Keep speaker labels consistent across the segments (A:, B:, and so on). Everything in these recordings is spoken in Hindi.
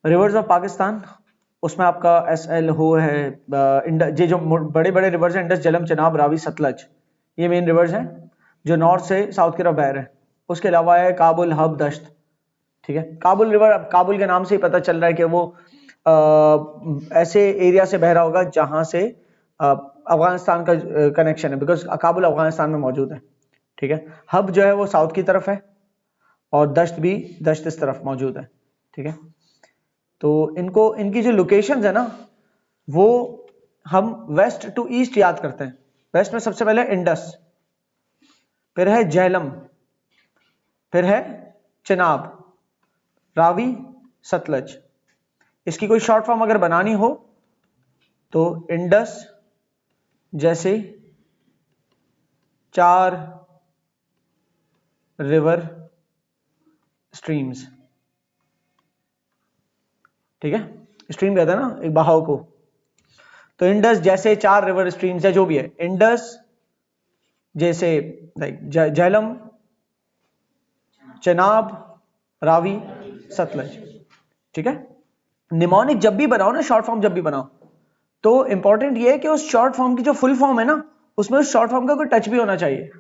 A: रिवर्स ऑफ पाकिस्तान, उसमें आपका SL हो है, ये जो बड़े बड़े रिवर्स हैं, इंडस, झेलम, चेनाब, रावी, सतलज, ये मेन रिवर्स हैं जो नॉर्थ से साउथ की तरफ बह रहे हैं। उसके अलावा है काबुल, हब, दश्त। ठीक है, काबुल रिवर, अब काबुल के नाम से ही पता चल रहा है कि वो ऐसे एरिया से बह रहा होगा जहां से अफगानिस्तान का कनेक्शन है, बिकॉज काबुल अफगानिस्तान में मौजूद है। ठीक है, हब जो है वो साउथ की तरफ है, और दश्त इस तरफ मौजूद है। ठीक है, तो इनको, इनकी जो लोकेशंस है ना, वो हम वेस्ट टू ईस्ट याद करते हैं। वेस्ट में सबसे पहले इंडस, फिर है झेलम, फिर है चेनाब, रावी, सतलज। इसकी कोई शॉर्ट फॉर्म अगर बनानी हो तो इंडस जैसे 4 रिवर स्ट्रीम्स। ठीक है, स्ट्रीम कहता है ना एक बहाव को, तो इंडस जैसे 4 रिवर स्ट्रीम्स है, जो भी है, इंडस जैसे लाइक झेलम, चेनाब, रावी, सतलज। ठीक है, निमोनिक जब भी बनाओ ना, शॉर्ट फॉर्म जब भी बनाओ, तो इंपॉर्टेंट ये है कि उस शॉर्ट फॉर्म की जो फुल फॉर्म है ना, उसमें उस शॉर्ट फॉर्म का कोई टच भी होना चाहिए।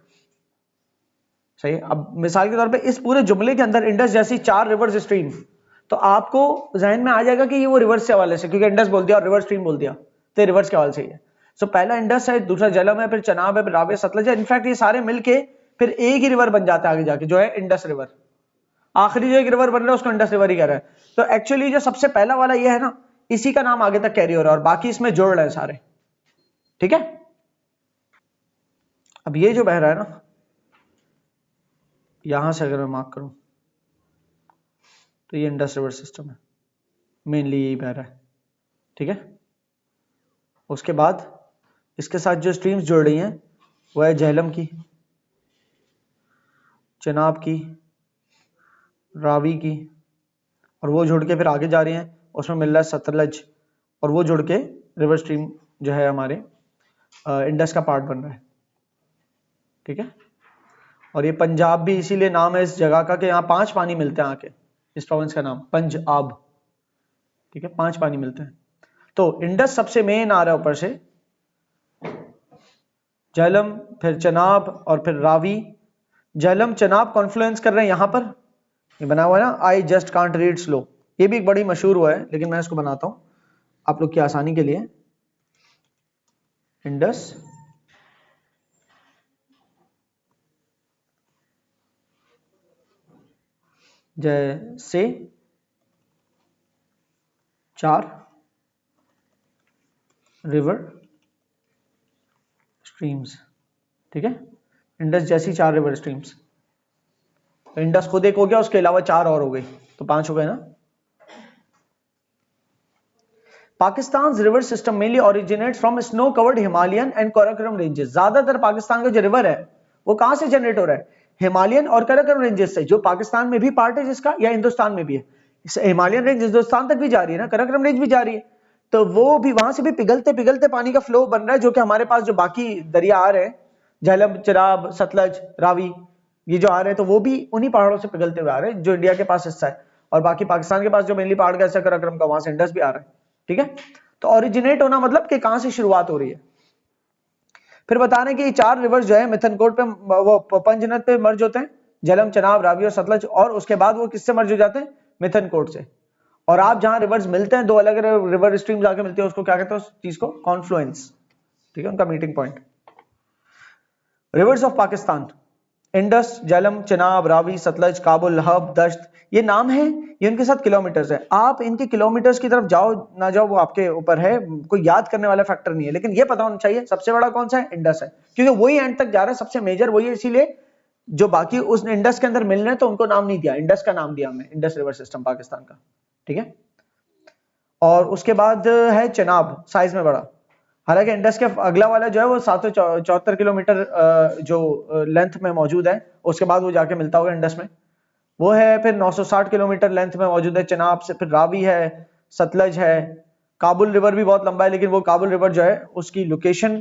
A: सही है, अब मिसाल के तौर पे इस पूरे जुमले के अंदर इंडस जैसी 4 रिवर्स स्ट्रीम, तो आपको जहन में आ जाएगा कि ये वो रिवर्स के हवाले से, क्योंकि इंडस बोल दिया और रिवर स्ट्रीम बोल दिया, तो रिवर्स के हवाले से ही है। सो पहला इंडस है, दूसरा झेलम है, फिर चनाब है, फिर रावी, सतलज है। इनफैक्ट ये सारे मिलके फिर एक ही रिवर बन जाता है आगे जाके, जो है इंडस रिवर। आखिरी जो एक रिवर बन रहा है उसको इंडस रिवर ही कह रहा है। तो एक्चुअली जो सबसे पहला वाला ये है ना, इसी का नाम आगे तक कैरी हो रहा है, और बाकी इसमें जोड़ रहे हैं सारे। ठीक है, अब ये जो बह रहा है ना, यहां से अगर मैं मार्क करूं तो ये इंडस रिवर सिस्टम है, मेनली यही बह रहा है। ठीक है, उसके बाद इसके साथ जो स्ट्रीम्स जुड़ रही हैं वो है झेलम की, चेनाब की, रावी की, और वो जुड़ के फिर आगे जा रही हैं, उसमें मिल रहा है सतलज, और वो जुड़ के रिवर स्ट्रीम जो है हमारे इंडस का पार्ट बन रहा है। ठीक है, और ये पंजाब भी इसीलिए नाम है इस जगह का कि यहाँ 5 पानी मिलते हैं आके, इस प्रोविंस का नाम पंजाब। ठीक है, 5 पानी मिलते हैं। तो इंडस सबसे मेन आ रहा है ऊपर से, झेलम, फिर चनाब, और फिर रावी। झेलम चनाब कॉन्फ्लुएंस कर रहे हैं यहां पर, ये बना हुआ है ना, I just can't read slow, ये भी एक बड़ी मशहूर हुआ है, लेकिन मैं इसको बनाता हूं आप लोग की आसानी के लिए। इंडस जैसे 4 रिवर स्ट्रीम्स। ठीक है, इंडस जैसी 4 रिवर स्ट्रीम्स, तो इंडस खुद एक हो गया, उसके अलावा 4 और हो गई, तो 5 हो गए ना। Pakistan river system mainly originates from snow covered Himalayan and Karakoram ranges. ज्यादातर पाकिस्तान का जो रिवर है वो कहां से जनरेट हो रहा है? हिमालयन और कराकोरम रेंजेस से, जो पाकिस्तान में भी पार्ट है जिसका, या हिंदुस्तान में भी है। हिमालयन रेंज हिंदुस्तान तक भी जा रही है ना, कराकोरम रेंज भी जा रही है, तो वो भी वहां से भी पिघलते पिघलते पानी का फ्लो बन रहा है, जो कि हमारे पास जो बाकी दरिया आ रहे हैं, झेलम, चिराब, सतलज, रावी, ये जो आ रहे हैं, तो वो भी उन्हीं पहाड़ों से पिघलते हुए आ रहे हैं जो इंडिया के पास हिस्सा है, और बाकी पाकिस्तान के पास जो मेनली पहाड़ का हिस्सा कराकोरम का, वहां से इंडस भी आ रहा है। ठीक है, तो ओरिजिनेट होना मतलब कि कहां से शुरुआत हो रही है। फिर बता रहे हैं कि ये 4 रिवर जो है मिथनकोट पे, वो पंजनद पे मर्ज होते हैं, झेलम, चनाब, रावी और सतलज, और उसके बाद वो किससे मर्ज हो जाते हैं? मिथनकोट से। और आप जहां रिवर्स मिलते हैं, 2 अलग अलग रिवर स्ट्रीम जाके मिलती है, उसको क्या कहते हैं? उस चीज को कॉन्फ्लुएंस। ठीक है, उनका meeting point. Rivers of Pakistan, Indus, Jhelum, Chenab, Ravi, Sutlej, Kabul, Hub, Dasht, ये नाम है, ये उनके साथ किलोमीटर्स है। आप इनके किलोमीटर्स की तरफ जाओ ना जाओ वो आपके ऊपर है, कोई याद करने वाला फैक्टर नहीं है, लेकिन ये पता होना चाहिए सबसे बड़ा कौन सा है? इंडस है, क्योंकि वही एंड तक जा रहा है, सबसे मेजर वही है, इसीलिए जो बाकी उस इंडस के अंदर मिल रहे हैं तो उनको नाम नहीं दिया, इंडस का नाम दिया हमने, इंडस रिवर सिस्टम पाकिस्तान का। ठीक है, और उसके बाद है चनाब, साइज में बड़ा, हालांकि इंडस के अगला वाला जो है वो 774 किलोमीटर जो लेंथ में मौजूद है, उसके बाद वो जाके मिलता होगा इंडस में, वो है। फिर 960 किलोमीटर लेंथ में मौजूद है चनाब से। फिर रावी है, सतलज है, काबुल रिवर भी बहुत लंबा है, लेकिन वो काबुल रिवर जो है उसकी लोकेशन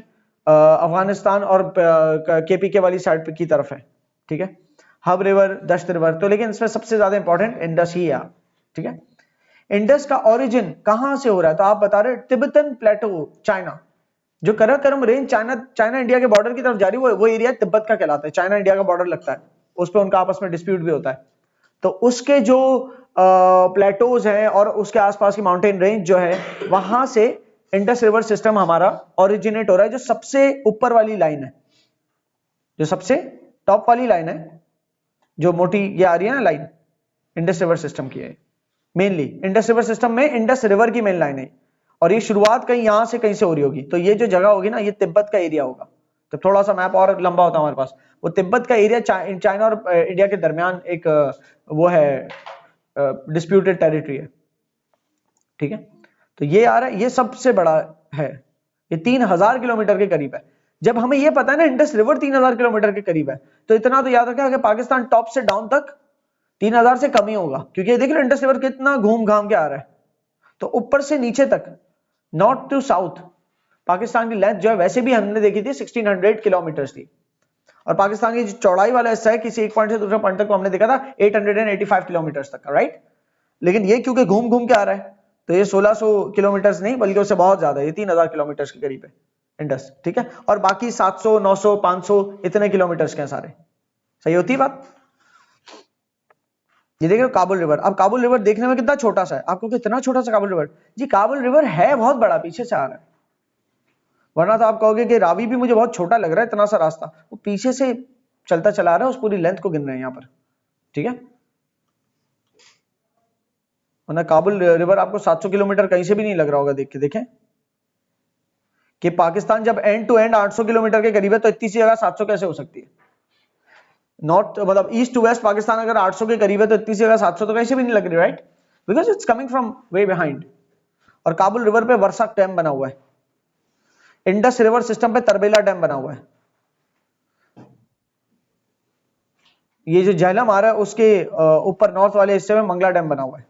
A: अफगानिस्तान और केपीके वाली साइड की तरफ है। ठीक है, हब रिवर, दश्त रिवर, तो लेकिन इसमें सबसे ज्यादा इंपॉर्टेंट इंडस ही है। ठीक है, इंडस का ओरिजिन कहां से हो रहा है, तो आप बता रहे तिब्बतन प्लेटो, चाइना। जो कराकोरम रेंज चाइना इंडिया के बॉर्डर की तरफ जा रही है, वो एरिया तिब्बत का कहलाता है, चाइना इंडिया का बॉर्डर लगता है, उस पर उनका आपस में डिस्प्यूट भी होता है। तो उसके जो प्लेटोज हैं और उसके आसपास की माउंटेन रेंज जो है, वहां से इंडस रिवर सिस्टम हमारा ओरिजिनेट हो रहा है। जो सबसे ऊपर वाली लाइन है, जो सबसे टॉप वाली लाइन है, जो मोटी ये आ रही है ना लाइन, इंडस रिवर सिस्टम की है। मेनली इंडस रिवर सिस्टम में इंडस रिवर की मेन लाइन है, और ये शुरुआत कहीं यहां से कहीं से हो रही होगी। तो ये जो जगह होगी ना, ये तिब्बत का एरिया होगा। तो थोड़ा सा मैप और लंबा होता है हमारे पास, वो तिब्बत का एरिया चाइना और इंडिया के दरमियान एक वो है, डिस्प्यूटेड टेरिटरी है, ठीक है। तो ये आ रहा है, ये सबसे बड़ा है, ये 3000 किलोमीटर के करीब है। जब हमें ये पता है ना इंडस रिवर 3000 किलोमीटर के करीब है, तो इतना तो याद रखें कि पाकिस्तान टॉप से डाउन तक 3000 से कम ही होगा, क्योंकि देख लो इंडस रिवर कितना घूम घाम के आ रहा है। तो ऊपर से नीचे तक, नॉर्थ टू साउथ, पाकिस्तान की लेंथ जो है वैसे भी हमने देखी थी 1600 किलोमीटर थी, और पाकिस्तान की जो चौड़ाई वाला हिस्सा है किसी एक पॉइंट से दूसरे पॉइंट तक को हमने देखा था 885 किलोमीटर तक का, राइट। लेकिन ये क्योंकि घूम घूम के आ रहा है, तो ये 1600 किलोमीटर नहीं बल्कि उससे बहुत ज्यादा है, ये 3000 किलोमीटर के करीब है इंडस, ठीक है। और बाकी 700 900 500 इतने किलोमीटर के हैं सारे। सही होती है बात। ये देख रहे हो काबुल रिवर। अब काबुल रिवर देखने में कितना छोटा सा है, आपको कितना छोटा सा काबुल रिवर, जी काबुल रिवर है बहुत बड़ा, पीछे से आ रहा है। वरना तो आप कहोगे कि रावी भी मुझे बहुत छोटा लग रहा है, इतना सा रास्ता, वो पीछे से चलता चला रहा है, उस पूरी लेंथ को गिन रहे हैं यहाँ पर, ठीक है। वरना काबुल रिवर आपको 700 किलोमीटर कहीं से भी नहीं लग रहा होगा देख के। देखें कि पाकिस्तान जब एंड टू एंड 800 किलोमीटर के करीब है, तो इतनी सी जगह 700 कैसे हो सकती है। नॉर्थ मतलब ईस्ट टू वेस्ट पाकिस्तान अगर 800 के करीब है, तो इतनी सी जगह 700 तो कैसे भी नहीं लग रही, right, because it's coming from way behind. और काबुल रिवर पे वर्षा डैम बना हुआ है, इंडस रिवर सिस्टम पे तरबेला डैम बना हुआ है। ये जो झेलम आ रहा है उसके ऊपर नॉर्थ वाले हिस्से में मंगला डैम बना हुआ है।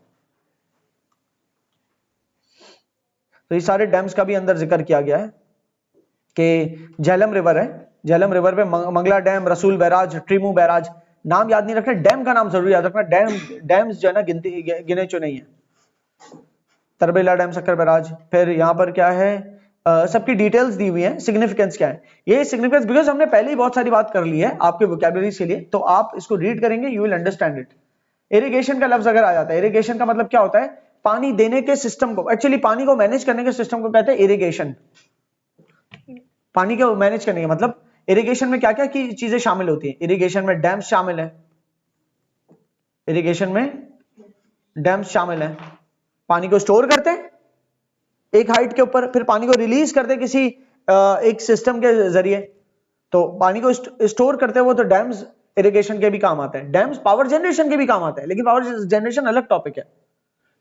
A: तो ये सारे डैम्स का भी अंदर जिक्र किया गया है कि झेलम रिवर है, झेलम रिवर पे मंगला डैम, रसूल बैराज, ट्रीमू बैराज। नाम याद नहीं रखना, डैम का नाम जरूर याद रखना। डैम्स जो है ना गिने चुने ही है। तरबेला डैम, शक्कर बैराज, फिर यहाँ पर क्या है, सबकी डिटेल्स दी हुई है। सिग्निफिकेंस क्या है, ये सिग्निफिकेंस बिकॉज हमने पहले ही बहुत सारी बात कर ली है आपके वोकैबुलरी के लिए, तो आप इसको रीड करेंगे, you will understand it. Irrigation का लफ्ज अगर आ जाता है, इरिगेशन का मतलब क्या होता है, पानी देने के सिस्टम को, एक्चुअली पानी को मैनेज करने के सिस्टम को कहते हैं इरिगेशन। पानी को मैनेज करने का मतलब, इरिगेशन में क्या क्या की चीजें शामिल होती है। इरिगेशन में डैम्स शामिल है, इरिगेशन में डैम्स शामिल है, पानी को स्टोर करते हैं एक हाइट के ऊपर, फिर पानी को रिलीज करते हैं किसी एक सिस्टम के जरिए, तो पानी को स्टोर करते हैं वो, तो डैम्स इरिगेशन के भी काम आते हैं। डैम्स पावर जनरेशन के भी काम आते हैं, लेकिन पावर जनरेशन अलग टॉपिक है।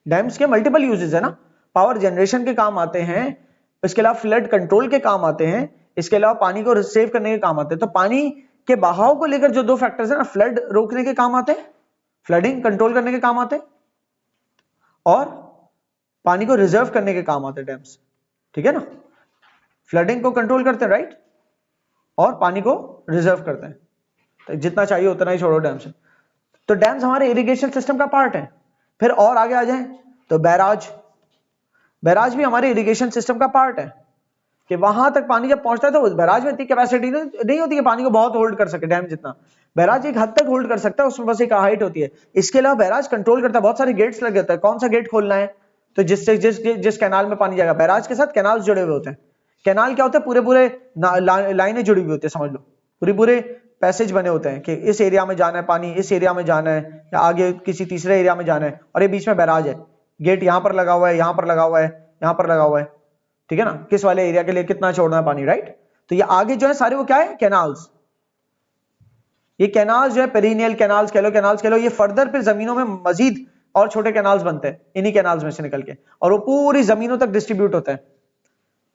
A: डैम्स के मल्टीपल यूजेस है ना, पावर जनरेशन के काम आते हैं, इसके अलावा फ्लड कंट्रोल के काम आते हैं, इसके अलावा पानी को सेव करने के काम आते हैं। तो पानी के बहाव को लेकर जो दो फैक्टर्स है ना, फ्लड रोकने के काम आते हैं, फ्लडिंग कंट्रोल करने के काम आते हैं, और पानी को रिजर्व करने के काम आते हैं डैम्स, ठीक है ना। फ्लडिंग को कंट्रोल करते हैं, राइट, और पानी को रिजर्व करते हैं, तो जितना चाहिए उतना ही छोड़ो डैम से। तो डैम्स हमारे इरिगेशन सिस्टम का पार्ट है। फिर और आगे आ जाएं तो बैराज, बैराज भी हमारे इरिगेशन सिस्टम का पार्ट है, कि वहां तक पानी जब पहुंचता है तो बैराज में इतनी कैपेसिटी नहीं होती है पानी को बहुत होल्ड कर सके डैम जितना। बैराज एक हद तक होल्ड कर सकता है, उसमें बस एक हाइट होती है। इसके अलावा बैराज कंट्रोल करता है, बहुत सारे गेट्स लगे होते हैं, कौन सा गेट खोलना है, तो जिस कैनाल में पानी जाएगा, बैराज के साथ कैनाल्स जुड़े हुए होते हैं। कैनाल क्या होता है, पूरे पूरे लाइनें जुड़ी हुई होती है, समझ लो पूरे पूरे पैसेज बने होते हैं कि इस एरिया में जाना है पानी, इस एरिया में जाना है, या आगे किसी तीसरे एरिया में जाना है, और ये बीच में बैराज है, गेट यहाँ पर लगा हुआ है, यहाँ पर लगा हुआ है, यहाँ पर लगा हुआ है, ठीक है ना, किस वाले एरिया के लिए कितना छोड़ना है पानी, राइट। तो ये आगे जो है सारे वो क्या है, कैनाल्स। ये कैनाल्स जो है पेरिनियल कैनाल्स कह लो, कैनाल्स कह लो, ये फर्दर फिर जमीनों में मजीद और छोटे कैनाल्स बनते हैं इन्हीं कैनाल्स में से निकल के, और वो पूरी जमीनों तक डिस्ट्रीब्यूट होते हैं।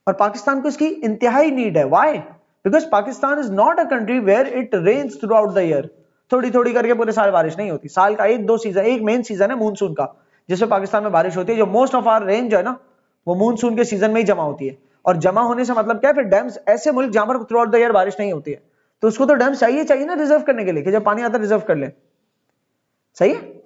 A: और पाकिस्तान को इसकी इंतहाई नीड है। Why? Because Pakistan is not a country where it rains throughout the year. थोड़ी थोड़ी करके पूरे साल बारिश नहीं होती, साल का एक दो सीजन, एक मेन सीजन है मूनसून का, जिसमें पाकिस्तान में बारिश होती है। जो मोस्ट ऑफ आवर रेन जो है ना, वो मूनसून के सीजन में ही जमा होती है। और जमा होने से मतलब क्या है, फिर डैम्स, ऐसे मुल्क जहां पर थ्रू आउट द ईयर बारिश नहीं होती है, तो उसको तो डैम्स चाहिए चाहिए ना रिजर्व करने के लिए, कि जब पानी आता है रिजर्व कर ले। सही है।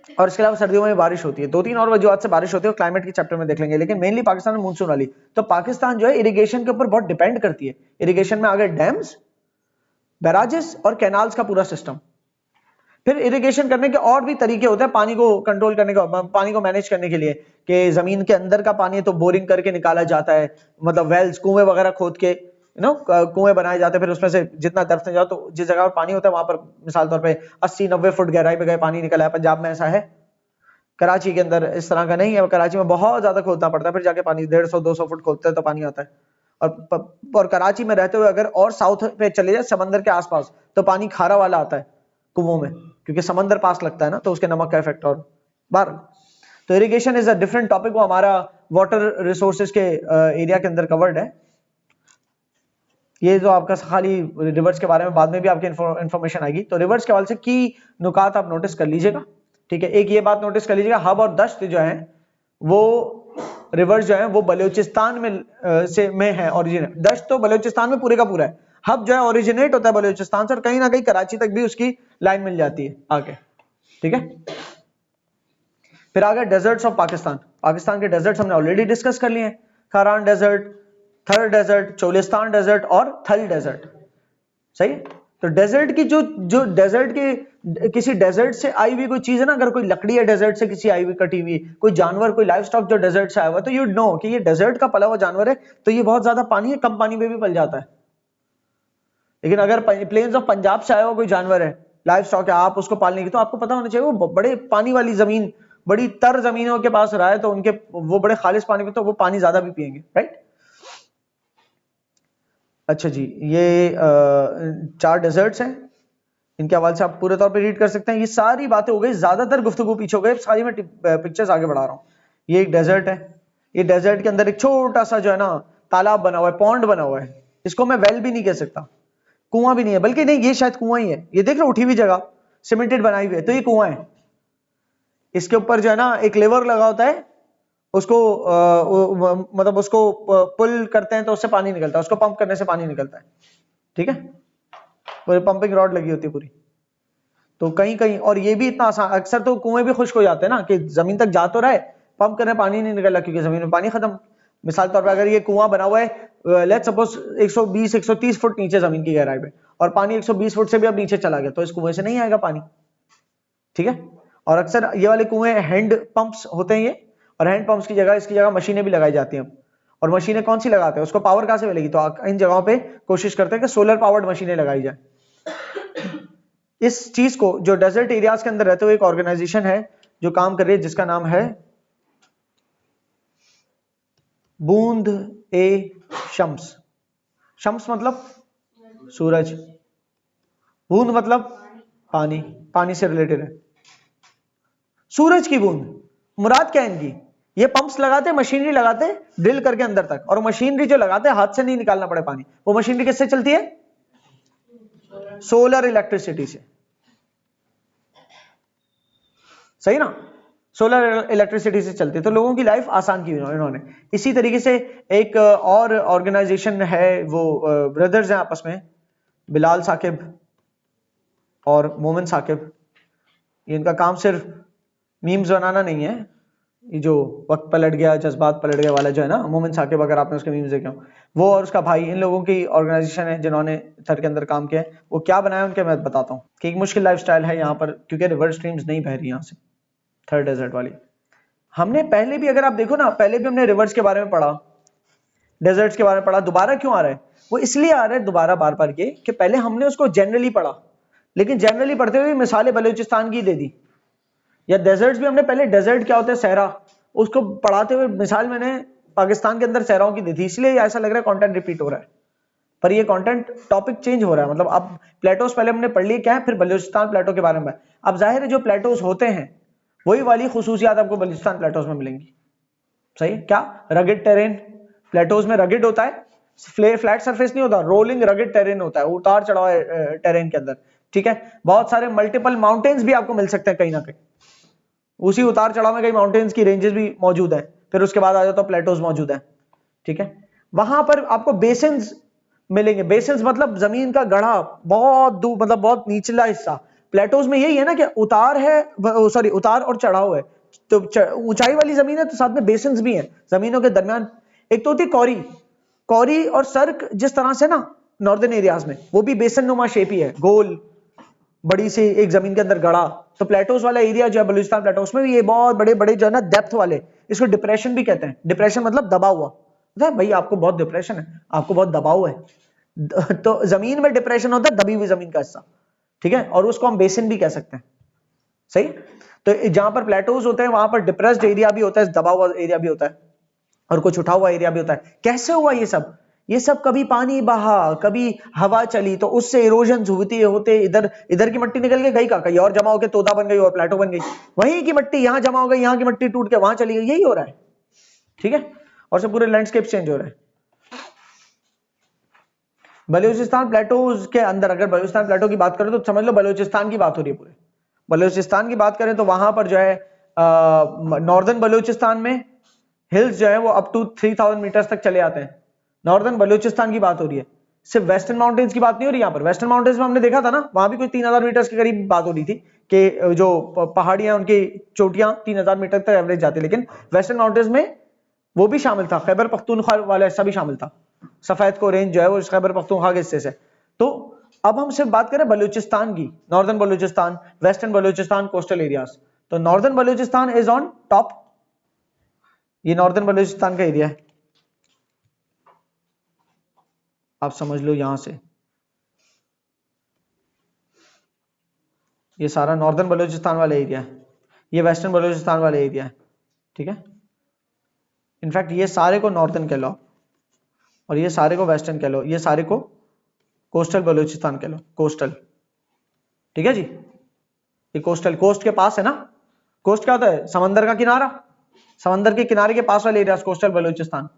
A: और इसके अलावा सर्दियों में बारिश होती है। 2-3 और वजूहत से बारिश होती है, क्लाइमेट के चैप्टर में देख लेंगे, लेकिन मेनली पाकिस्तान में मानसून वाली। तो पाकिस्तान जो है इरिगेशन के ऊपर बहुत डिपेंड करती है। इरिगेशन में आगे डैम्स, बैराजेस और कैनाल्स का पूरा सिस्टम। फिर इरिगेशन करने के और भी तरीके होते हैं पानी को कंट्रोल करने का, पानी को मैनेज करने के लिए, कि जमीन के अंदर का पानी है तो बोरिंग करके निकाला जाता है, मतलब वेल्स, कुएं वगैरह खोद के कुएं बनाए जाते हैं, फिर उसमें से जितना दर्द जाओ तो जिस जगह पर पानी होता है वहां पर मिसाल तौर पे 80-90 फुट गहराई पे गए पानी निकला है। पंजाब में ऐसा है, कराची के अंदर इस तरह का नहीं है, कराची में बहुत ज्यादा खोदना पड़ता है, फिर जाके पानी 150-200 फुट खोदते हैं तो पानी आता है। और कराची में रहते हुए अगर और साउथ पे चले जाए समंदर के आसपास तो पानी खारा वाला आता है कुओं में, क्योंकि समंदर पास लगता है ना, तो उसके नमक का इफेक्ट और बाहर। तो irrigation is a different topic, वो हमारा वाटर रिसोर्सेज के एरिया के अंदर कवर्ड है। ये जो आपका खाली रिवर्स के बारे में बाद में भी आपकी इंफॉर्मेशन आएगी। तो रिवर्स के हवाले से की नुकात आप नोटिस कर लीजिएगा, ठीक है। एक ये बात नोटिस कर लीजिएगा, हब और दश्त जो है वो रिवर्स जो है वो बलूचिस्तान में है ओरिजिनेट। दश्त तो बलूचिस्तान में पूरे का पूरा है, हब जो है ओरिजिनेट होता है बलूचिस्तान से, और कहीं ना कहीं कराची तक भी उसकी लाइन मिल जाती है आगे, ठीक है। फिर आ गया डेजर्ट्स ऑफ पाकिस्तान। पाकिस्तान के डेजर्ट्स हमने ऑलरेडी डिस्कस कर लिए हैं, खारान डेजर्ट, थर डेजर्ट, चोलिस्तान डेजर्ट और थल डेजर्ट, सही। तो डेजर्ट की जो डेजर्ट के किसी डेजर्ट से आई हुई कोई चीज है ना, अगर कोई लकड़ी है डेजर्ट से किसी आई हुई कटी हुई, कोई जानवर, कोई लाइव स्टॉक जो डेजर्ट से आया हुआ, तो यू नो कि ये डेजर्ट का पला हुआ जानवर है, तो ये बहुत ज्यादा पानी है, कम पानी में भी पल जाता है। लेकिन अगर प्लेन्स ऑफ पंजाब से आया हुआ कोई जानवर है, लाइव स्टॉक है, आप उसको पालने की, तो आपको पता होना चाहिए वो बड़े पानी वाली जमीन, बड़ी तर जमीनों के पास रहा है, तो उनके वो बड़े खालिश पानी में, तो वो पानी ज्यादा भी पिएंगे, राइट। अच्छा जी, ये 4 डेजर्ट्स हैं, इनके हवाले से आप पूरे तौर पे रीड कर सकते हैं। ये सारी बातें हो गई, ज्यादातर गुफ्तगू पीछे हो गई, सारी मैं पिक्चर्स आगे बढ़ा रहा हूँ। ये एक डेजर्ट है, ये डेजर्ट के अंदर एक छोटा सा जो है ना तालाब बना हुआ है, पॉन्ड बना हुआ है, इसको मैं वेल भी नहीं कह सकता, कुआं भी नहीं है, बल्कि नहीं, ये शायद कुआं ही है। ये देख लो उठी हुई जगह सीमेंटेड बनाई हुई है, तो ये कुआं है। इसके ऊपर जो है ना एक लेवर लगा होता है, उसको मतलब उसको पुल करते हैं तो उससे पानी निकलता है, उसको पंप करने से पानी निकलता है, ठीक है। पूरी पंपिंग रॉड लगी होती है पूरी। तो कहीं कहीं, और ये भी इतना आसान, अक्सर तो कुएं भी खुश्क हो जाते हैं ना, कि जमीन तक जा तो रहा है, पंप करने पानी नहीं निकल रहा क्योंकि जमीन में पानी खत्म। मिसाल तौर पर अगर ये कुआं बना हुआ है लेट्स सपोज 120-130 फुट नीचे जमीन की गहराई पे, और पानी 120 फुट से भी अब नीचे चला गया, तो इस कुएं से नहीं आएगा पानी, ठीक है। और अक्सर ये वाले कुएं हैंड पंप्स होते हैं ये, और हैंड पंप्स की जगह इसकी जगह मशीनें भी लगाई जाती हैं। और मशीनें कौन सी लगाते हैं, उसको पावर कहां से मिलेगी, तो इन जगहों पे कोशिश करते हैं कि सोलर पावर्ड मशीनें लगाई जाए। इस चीज को जो डेजर्ट एरियाज के अंदर रहते हुए एक ऑर्गेनाइजेशन है जो काम कर रही है, जिसका नाम है बूंद ए शम्स। शम्स मतलब सूरज, बूंद मतलब पानी, पानी से रिलेटेड है। सूरज की बूंद मुराद क्या है इनकी, ये पंप्स लगाते, मशीनरी लगाते ड्रिल करके अंदर तक, और मशीनरी जो लगाते हाथ से नहीं निकालना पड़े पानी, वो मशीनरी किससे चलती है, सोलर इलेक्ट्रिसिटी से, सही ना, सोलर इलेक्ट्रिसिटी से चलती है। तो लोगों की लाइफ आसान की इन्होंने। इसी तरीके से एक और ऑर्गेनाइजेशन है, वो ब्रदर्स हैं आपस में, बिलाल साकिब और मोमिन साकिब। इनका काम सिर्फ मीम्स बनाना नहीं है, ये जो वक्त पलट गया, जज्बात पलट गया वाला जो है ना, मोमिन साकिब, अगर आपने उसके मीम्स देखे हो, वो और उसका भाई, इन लोगों की ऑर्गेनाइजेशन है जिन्होंने थर के अंदर काम किया है। वो क्या बनाया उनके मैं बताता हूँ, कि एक मुश्किल लाइफस्टाइल है यहाँ पर, क्योंकि रिवर स्ट्रीम्स नहीं बह रही यहाँ से, थर्ड डेजर्ट वाली। हमने पहले भी, अगर आप देखो ना, पहले भी हमने रिवर्स के बारे में पढ़ा, डेजर्ट्स के बारे में पढ़ा। दोबारा क्यों आ रहा है, वो इसलिए आ रहा है दोबारा बार बार ये, कि पहले हमने उसको जनरली पढ़ा, लेकिन जनरली पढ़ते हुए मिसालें बलूचिस्तान की दे दी, या डेजर्ट्स भी हमने पहले डेजर्ट क्या होता है, सहरा, उसको पढ़ाते हुए मिसाल मैंने पाकिस्तान के अंदर सहराओं की दी थी, इसलिए ऐसा लग रहा है कंटेंट रिपीट हो रहा है, पर ये कंटेंट टॉपिक चेंज हो रहा है। मतलब अब प्लेटोस पहले हमने पढ़ लिए क्या है, फिर बलूचिस्तान प्लेटो के बारे में। अब जाहिर है जो प्लेटोस होते हैं वही वाली खुसूसियात आपको बलूचिस्तान प्लेटोस में मिलेंगी, सही। क्या रगिड टेरेन, प्लेटोस में रगिड होता है, फ्लैट सरफेस नहीं होता, रोलिंग रगिड टेरेन होता है, उतार चढ़ाव टेरेन के अंदर, ठीक है। बहुत सारे मल्टीपल माउंटेन्स भी आपको मिल सकते हैं कहीं ना कहीं, उसी उतार चढ़ाव में कई माउंटेन्स की रेंजेस भी मौजूद है, फिर उसके बाद आ जाता है प्लेटोज मौजूद है, ठीक है। वहां पर आपको बेसिन्स मिलेंगे, बेसिन्स मतलब जमीन का गढ़ा, बहुत दूर, मतलब बहुत निचला हिस्सा, प्लेटोज में यही है ना कि उतार है, सॉरी उतार और चढ़ाव है। तो ऊंचाई वाली जमीन है तो साथ में बेसिन्स भी हैं जमीनों के दरमियान। एक तो होती कौरी, कौरी और सर्क जिस तरह से ना नॉर्दर्न एरियाज में, वो भी बेसन नुमा शेप ही है, गोल बड़ी सी एक जमीन के अंदर गड़ा। तो प्लेटोस वाला एरिया जो है बलूचिस्तान प्लेटोस में भी ये बहुत बड़े बड़े जो है ना डेप्थ वाले, इसको डिप्रेशन भी कहते हैं। डिप्रेशन मतलब दबा हुआ, भाई आपको बहुत डिप्रेशन है, आपको बहुत दबाव है। तो जमीन में डिप्रेशन होता है दबी हुई जमीन का हिस्सा, ठीक है, और उसको हम बेसिन भी कह सकते हैं, सही। तो जहां पर प्लेटोज होते हैं वहां पर डिप्रेस्ड एरिया भी होता है, दबा हुआ एरिया भी होता है, और कुछ उठा हुआ एरिया भी होता है। कैसे हुआ ये सब? ये सब कभी पानी बहा, कभी हवा चली, तो उससे इरोजन होते इधर इधर की मिट्टी निकल के गई कहीं और जमा होकर तोदा बन गई और प्लेटो बन गई, वहीं की मिट्टी यहां जमा हो गई, यहां की मिट्टी टूट के वहां चली गई, यही हो रहा है, ठीक है। और सब पूरे लैंडस्केप चेंज हो रहे हैं। बलूचिस्तान प्लेटोज के अंदर, अगर बलूचिस्तान प्लेटो की बात करें तो समझ लो बलूचिस्तान की बात हो रही है पूरे। बलूचिस्तान की बात करें तो वहां पर जो है नॉर्दर्न बलूचिस्तान में हिल्स जो है वो अप टू 3000 मीटर्स तक चले आते हैं। नॉर्दर्न बलूचिस्तान की बात हो रही है, सिर्फ वेस्टर्न माउंटेन्स की बात नहीं हो रही। यहाँ पर वेस्टर्न माउंटेन्स में हमने देखा था ना, वहां भी कोई 3000 मीटर्स के करीब बात हो रही थी कि जो पहाड़ियां उनकी चोटियां 3000 मीटर तक एवरेज जाती है। लेकिन वेस्टर्न माउंटेन्स में वो भी शामिल था, खैबर पख्तूनख्वा वाला हिस्सा भी शामिल था, सफेद को रेंज जो है वो खैबर पख्तूनख्वा के हिस्से से। तो अब हम सिर्फ बात करें बलूचिस्तान की, northern Balochistan, western Balochistan, coastal areas. तो northern Balochistan is on top, ये नॉर्दर्न बलूचिस्तान का एरिया है, आप समझ लो यहां से ये सारा नॉर्दर्न बलूचिस्तान वाला एरिया है, ये वेस्टर्न बलूचिस्तान वाला एरिया है, ठीक है। इनफैक्ट ये सारे को नॉर्दर्न कह लो और ये सारे को वेस्टर्न कह लो, ये सारे को कोस्टल बलूचिस्तान कह लो, कोस्टल, ठीक है जी। ये कोस्टल, कोस्ट के पास है ना, कोस्ट क्या होता है? समंदर का किनारा, समंदर के किनारे के पास वाले एरिया कोस्टल बलूचिस्तान।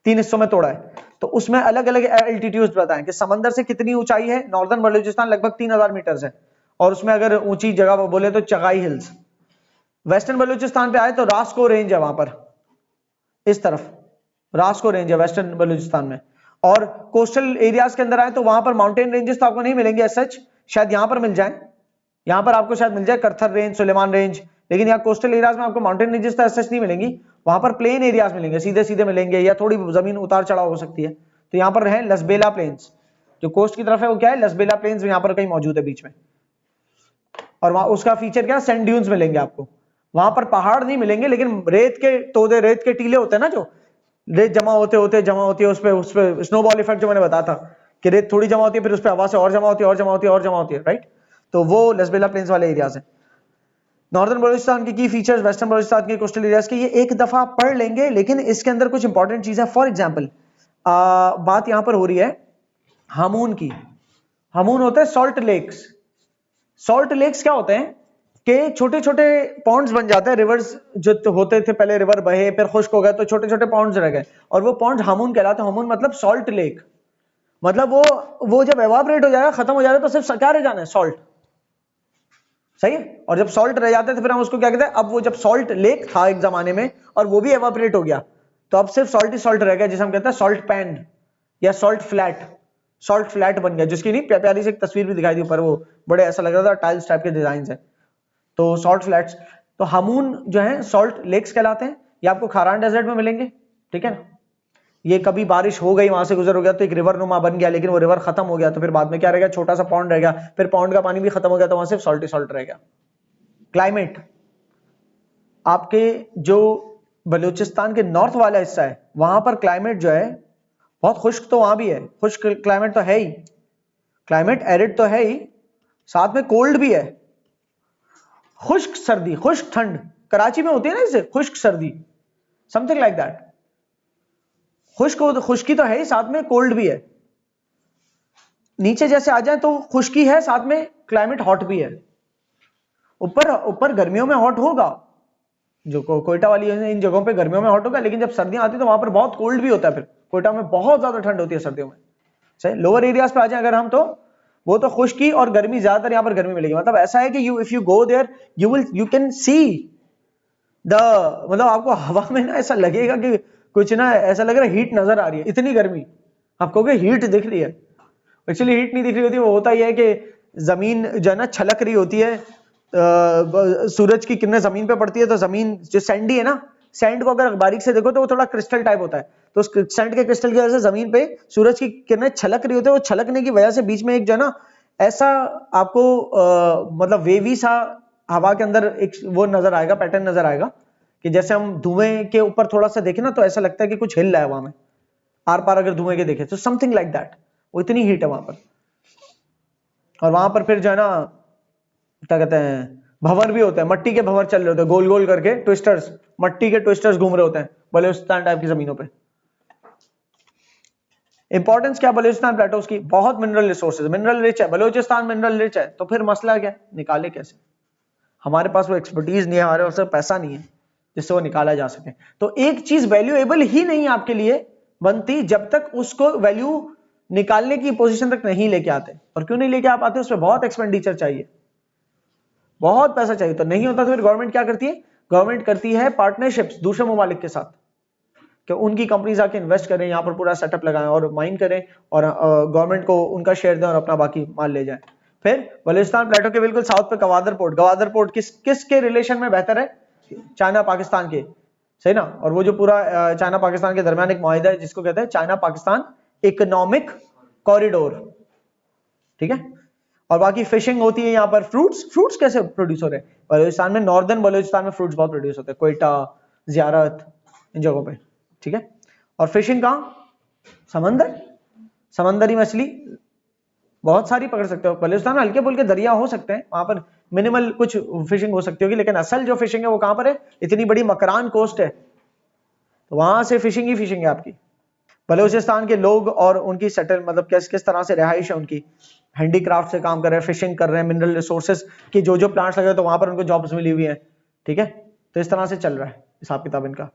A: 3 हिस्सों में तोड़ा है, तो उसमें अलग अलग एल्टीट्यूड्स बताएं कि समंदर से कितनी ऊंचाई है। नॉर्दर्न बलूचिस्तान लगभग 3000 मीटर है, और उसमें अगर ऊंची जगह बोले तो चगाई हिल्स। वेस्टर्न बलूचिस्तान पे आए तो रास्को रेंज है वहां पर, इस तरफ रास्को रेंज है वेस्टर्न बलूचिस्तान में। और कोस्टल एरियाज के अंदर आए तो वहां पर माउंटेन रेंजेस तो आपको नहीं मिलेंगे एज सच, शायद यहां पर मिल जाए, यहां पर आपको शायद मिल जाए करथर रेंज, सुलेमान रेंज, लेकिन यहाँ कोस्टल एरियाज में आपको माउंटेन रेंजेस तो एज सच नहीं मिलेंगी। वहां पर प्लेन एरियाज मिलेंगे, सीधे सीधे मिलेंगे, या थोड़ी जमीन उतार चढ़ाव हो सकती है। तो यहाँ पर है लसबेला प्लेन्स, जो कोस्ट की तरफ है वो क्या है? लसबेला प्लेन्स यहाँ पर कहीं मौजूद है बीच में। और वहां उसका फीचर क्या है? सैंड ड्यून्स मिलेंगे आपको, वहां पर पहाड़ नहीं मिलेंगे, लेकिन रेत के तोदे, रेत के टीले होते हैं ना, जो रेत जमा होती है, उस पर स्नोबॉल इफेक्ट जो मैंने बताया था कि रेत थोड़ी जमा होती है, फिर उस पर हवा से और जमा होती है, और जमा होती है, और जमा होती है, राइट। तो वो लसबेला प्लेन्स वाले एरियाज हैं। नॉर्दर्न बलूचिस्तान की फीचर्स, वेस्टर्न बलूचिस्तान के कोस्टल एरियाज के, ये एक दफा पढ़ लेंगे, लेकिन इसके अंदर कुछ इंपॉर्टेंट चीज है। फॉर एग्जाम्पल बात यहां पर हो रही है हामून की। हामून होते हैं सॉल्ट लेक्स। सॉल्ट लेक्स क्या होते हैं कि छोटे छोटे पॉन्ड्स बन जाते हैं, रिवर्स जो होते थे पहले, रिवर बहे फिर खुश्क हो गए तो छोटे छोटे पॉन्ड्स रह गए, और वो पॉन्ड्स हामून कहलाते हैं। हामून मतलब सॉल्ट लेक, मतलब वो जब एवापोरेट हो जाएगा, खत्म हो जाएगा, तो सिर्फ क्या रह जाना है? सॉल्ट, सही है। और जब सॉल्ट रह जाते थे फिर हम उसको क्या कहते हैं? अब वो जब सॉल्ट लेक था एक जमाने में और वो भी एवापोरेट हो गया, तो अब सिर्फ सॉल्ट ही सॉल्ट रह गया, जिसे हम कहते हैं सॉल्ट पैन या सॉल्ट फ्लैट। सॉल्ट फ्लैट बन गया, जिसकी नहीं प्यारी सी एक तस्वीर भी दिखाई दी ऊपर, वो बड़े ऐसा लग रहा था टाइल्स टाइप के डिजाइन है, तो सॉल्ट फ्लैट्स। तो हामून जो है सॉल्ट लेक्स कहलाते हैं, ये आपको खारान डेजर्ट में मिलेंगे, ठीक है ना। ये कभी बारिश हो गई, वहां से गुजर हो गया तो एक रिवर नुमा बन गया, लेकिन वो रिवर खत्म हो गया तो फिर बाद में क्या रह गया? छोटा सा पॉन्ड रह गया, फिर पॉन्ड का पानी भी खत्म हो गया तो वहां सिर्फ सॉल्ट ही सॉल्ट रह गया। क्लाइमेट, आपके जो बलूचिस्तान के नॉर्थ वाला हिस्सा है वहां पर क्लाइमेट जो है बहुत खुश्क, तो वहां भी है खुश्क क्लाइमेट, तो है ही क्लाइमेट, एरिड तो है ही, साथ में कोल्ड भी है, खुश्क सर्दी, खुश्क ठंड। कराची में होती है ना इसे खुश्क सर्दी, समथिंग लाइक दैट। खुश्की तो है ही, साथ में कोल्ड भी है। नीचे जैसे आ जाए तो खुश्की है, साथ में क्लाइमेट हॉट भी है। ऊपर गर्मियों में हॉट होगा, जो कोयटा वाली इन जगहों पे गर्मियों में हॉट होगा, लेकिन जब सर्दियां आती है तो वहां पर बहुत कोल्ड भी होता है। फिर कोयटा में बहुत ज्यादा ठंड होती है सर्दियों में। सही, लोअर एरियाज पे आ जाए अगर हम, तो वो तो खुश्की और गर्मी, ज्यादातर यहाँ पर गर्मी मिलेगी। मतलब ऐसा है कि if you go there you can see the, मतलब आपको हवा में ना ऐसा लगेगा कि कुछ ना, ऐसा लग रहा है हीट नजर आ रही है, इतनी गर्मी। आप कहोगे हीट दिख रही है, एक्चुअली हीट नहीं दिख रही होती, वो होता ही है कि जमीन जो है ना छलक रही होती है, सूरज की किरणें जमीन पे पड़ती है तो जमीन जो सैंडी है ना, सैंड को अगर बारीक से देखो तो वो थोड़ा क्रिस्टल टाइप होता है, तो उस सैंड के क्रिस्टल की वजह से जमीन पे सूरज की किरणें छलक रही होती है, वो छलकने की वजह से बीच में एक जो है ना ऐसा आपको मतलब वेवी सा हवा के अंदर एक वो नजर आएगा, पैटर्न नजर आएगा कि जैसे हम धुएं के ऊपर थोड़ा सा देखें ना तो ऐसा लगता है कि कुछ हिल रहा है वहां में, आर पार अगर धुएं के देखें तो समथिंग लाइक दैट, वो इतनी हीट है वहां पर। और वहां पर फिर जो है ना क्या कहते हैं भंवर भी होते हैं, मट्टी के भंवर चल रहे होते हैं गोल गोल करके, ट्विस्टर्स, मट्टी के ट्विस्टर्स घूम रहे होते हैं बलूचिस्तान टाइप की जमीनों पे। इंपॉर्टेंस क्या बलूचिस्तान प्लेटोस की, बहुत मिनरल रिसोर्सेज, मिनरल रिच है बलूचिस्तान, मिनरल रिच है, तो फिर मसला क्या, निकाले कैसे? हमारे पास वो एक्सपर्टीज नहीं है, हमारे पास पैसा नहीं है जिससे वो निकाला जा सके। तो एक चीज वैल्यूएबल ही नहीं आपके लिए बनती जब तक उसको वैल्यू निकालने की पोजीशन तक नहीं लेके आते। और क्यों नहीं लेके आ पाते? उसमें बहुत एक्सपेंडिचर चाहिए, बहुत पैसा चाहिए, तो नहीं होता। तो फिर गवर्नमेंट क्या करती है? गवर्नमेंट करती है पार्टनरशिप्स दूसरे ममालिक के साथ, कि उनकी कंपनीज आके इन्वेस्ट करें, यहाँ पर पूरा सेटअप लगाएं और माइन करें, और गवर्नमेंट को उनका शेयर दें और अपना बाकी माल ले जाएं। फिर बलूचिस्तान प्लेटो के बिल्कुल साउथ पे गवादर पोर्ट, गवादर पोर्ट किसके रिलेशन में बेहतर है? चाइना पाकिस्तान के, सही ना। और वो जो पूरा चाइना पाकिस्तान के दरमियान एक मुआहिदा है जिसको कहते हैं चाइना पाकिस्तान इकोनॉमिक कॉरिडोर, ठीक है। और बाकी फिशिंग होती है यहाँ पर। फ्रूट्स कैसे प्रोड्यूस हो रहे हैं बलूचिस्तान में? नॉर्दर्न बलूचिस्तान में फ्रूट्स बहुत प्रोड्यूस होते हैं, कोयटा, जियारत, इन जगहों पे, ठीक है। और फिशिंग कहाँ? समंदरी मछली बहुत सारी पकड़ सकते हो। बलूचिस्तान में हल्के फुल्के दरिया हो सकते हैं, वहां पर मिनिमल कुछ फिशिंग हो सकती होगी, लेकिन असल जो फिशिंग है वो कहां पर है? इतनी बड़ी मकरान कोस्ट है, तो वहां से फिशिंग ही फिशिंग है आपकी। बलूचिस्तान के लोग और उनकी सेटल मतलब किस तरह से रिहाइश है उनकी, हैंडीक्राफ्ट से काम कर रहे हैं, फिशिंग कर रहे हैं, मिनरल रिसोर्सेज की जो प्लांट्स लगे तो वहां पर उनको जॉब्स मिली हुई है, ठीक है। तो इस तरह से चल रहा है हिसाब किताब इनका।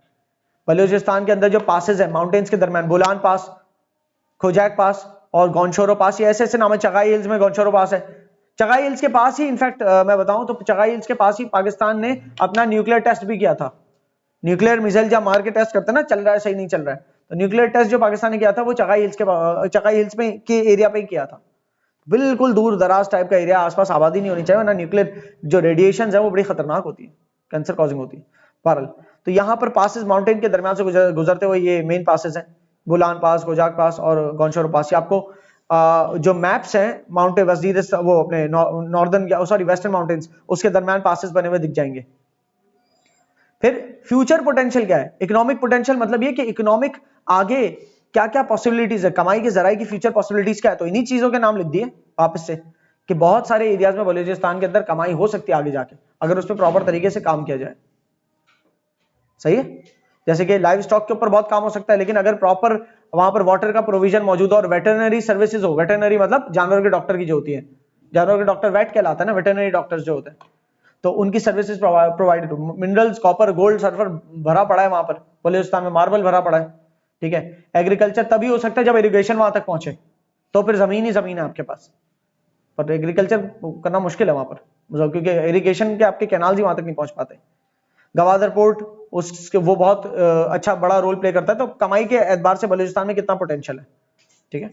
A: बलूचिस्तान के अंदर जो पासेज है माउंटेन्स के दरमियान, बोलान पास, खोजैक पास और गोंशोरो पास, ये ऐसे ऐसे नाम है। चगाई हिल्स में गोंशोरो पास है। चगाई हिल्स के पास ही इनफैक्ट मैं बताऊं तो चगाई हिल्स के पास ही पाकिस्तान ने अपना न्यूक्लियर टेस्ट भी किया था। न्यूक्लियर मिसाइल जब मार के टेस्ट करते हैं ना, चल रहा है सही नहीं चल रहा है, तो न्यूक्लियर टेस्ट जो पाकिस्तान ने किया था वो चगाई हिल्स में के एरिया पे ही किया था। बिल्कुल दूर दराज टाइप का एरिया, आसपास आबादी नहीं होनी चाहिए, ना न्यूक्लियर जो रेडिएशन है वो बड़ी खतरनाक होती है, कैंसर कॉजिंग होती है। बहरहाल तो यहाँ पर पासेस माउंटेन के दरमियान से गुजरते हुए ये मेन पासेस हैं, बुलान पास, गोजाक पास और गोंशोरो पास। ये आपको जो मैप्स हैं माउंट वजीर वो अपने नॉर्दर्न सॉरी वेस्टर्न माउंटेन्स उसके दरमियान पासेस बने हुए दिख जाएंगे। फिर फ्यूचर पोटेंशियल क्या है? इकोनॉमिक पोटेंशियल मतलब ये कि इकोनॉमिक आगे क्या क्या पॉसिबिलिटीज है, कमाई के जराये की फ्यूचर पॉसिबिलिटीज क्या है। तो इन्हीं चीजों के नाम लिख दिए वापस से कि बहुत सारे एरियाज में बलूचिस्तान के अंदर कमाई हो सकती है आगे जाके, अगर उस पर प्रॉपर तरीके से काम किया जाए। सही है। जैसे कि लाइव स्टॉक के ऊपर बहुत काम हो सकता है, लेकिन अगर प्रॉपर वहां पर वाटर का प्रोविजन मौजूद हो और वेटरनरी सर्विसेज हो, वेटरनरी मतलब जानवर के डॉक्टर की जो होती है, जानवर के डॉक्टर वेट कहलाता है ना, वेटरनरी डॉक्टर्स जो होते हैं, तो उनकी सर्विसेज प्रोवाइडेड हो। मिनरल्स, कॉपर, गोल्ड, सल्फर भरा पड़ा है वहां पर बलूचिस्तान में, मार्बल भरा पड़ा है, ठीक है। एग्रीकल्चर तभी हो सकता है जब इरिगेशन वहां तक पहुंचे, तो फिर जमीन ही जमीन है आपके पास, पर एग्रीकल्चर करना मुश्किल है वहां पर, मतलब क्योंकि इरिगेशन के आपके कैनाल ही वहां तक नहीं पहुंच पाते। गवादर पोर्ट उसके वो बहुत अच्छा बड़ा रोल प्ले करता है। तो कमाई के एतबार से बलूचिस्तान में कितना पोटेंशियल है, ठीक है।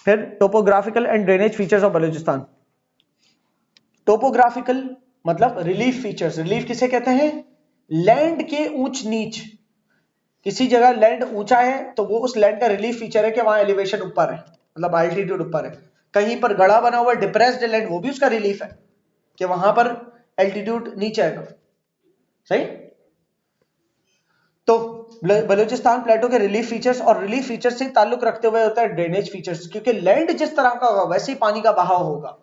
A: फिर topographical and drainage features of Balochistan. Topographical मतलब रिलीफ फीचर्स। रिलीफ किसे कहते हैं? लैंड के ऊंच नीच, किसी जगह लैंड ऊंचा है तो वो उस लैंड का रिलीफ फीचर है कि वहां एलिवेशन ऊपर है, मतलब अल्टीट्यूड ऊपर है। कहीं पर गड़ा बना हुआ डिप्रेस्ड लैंड, वो भी उसका रिलीफ है कि वहां पर एल्टीट्यूड नीचे है। सही। तो बलूचिस्तान प्लेटो के रिलीफ फीचर्स और रिलीफ फीचर्स से ताल्लुक रखते हुए होता है ड्रेनेज फीचर्स, क्योंकि लैंड जिस तरह का होगा वैसे ही पानी का बहाव होगा।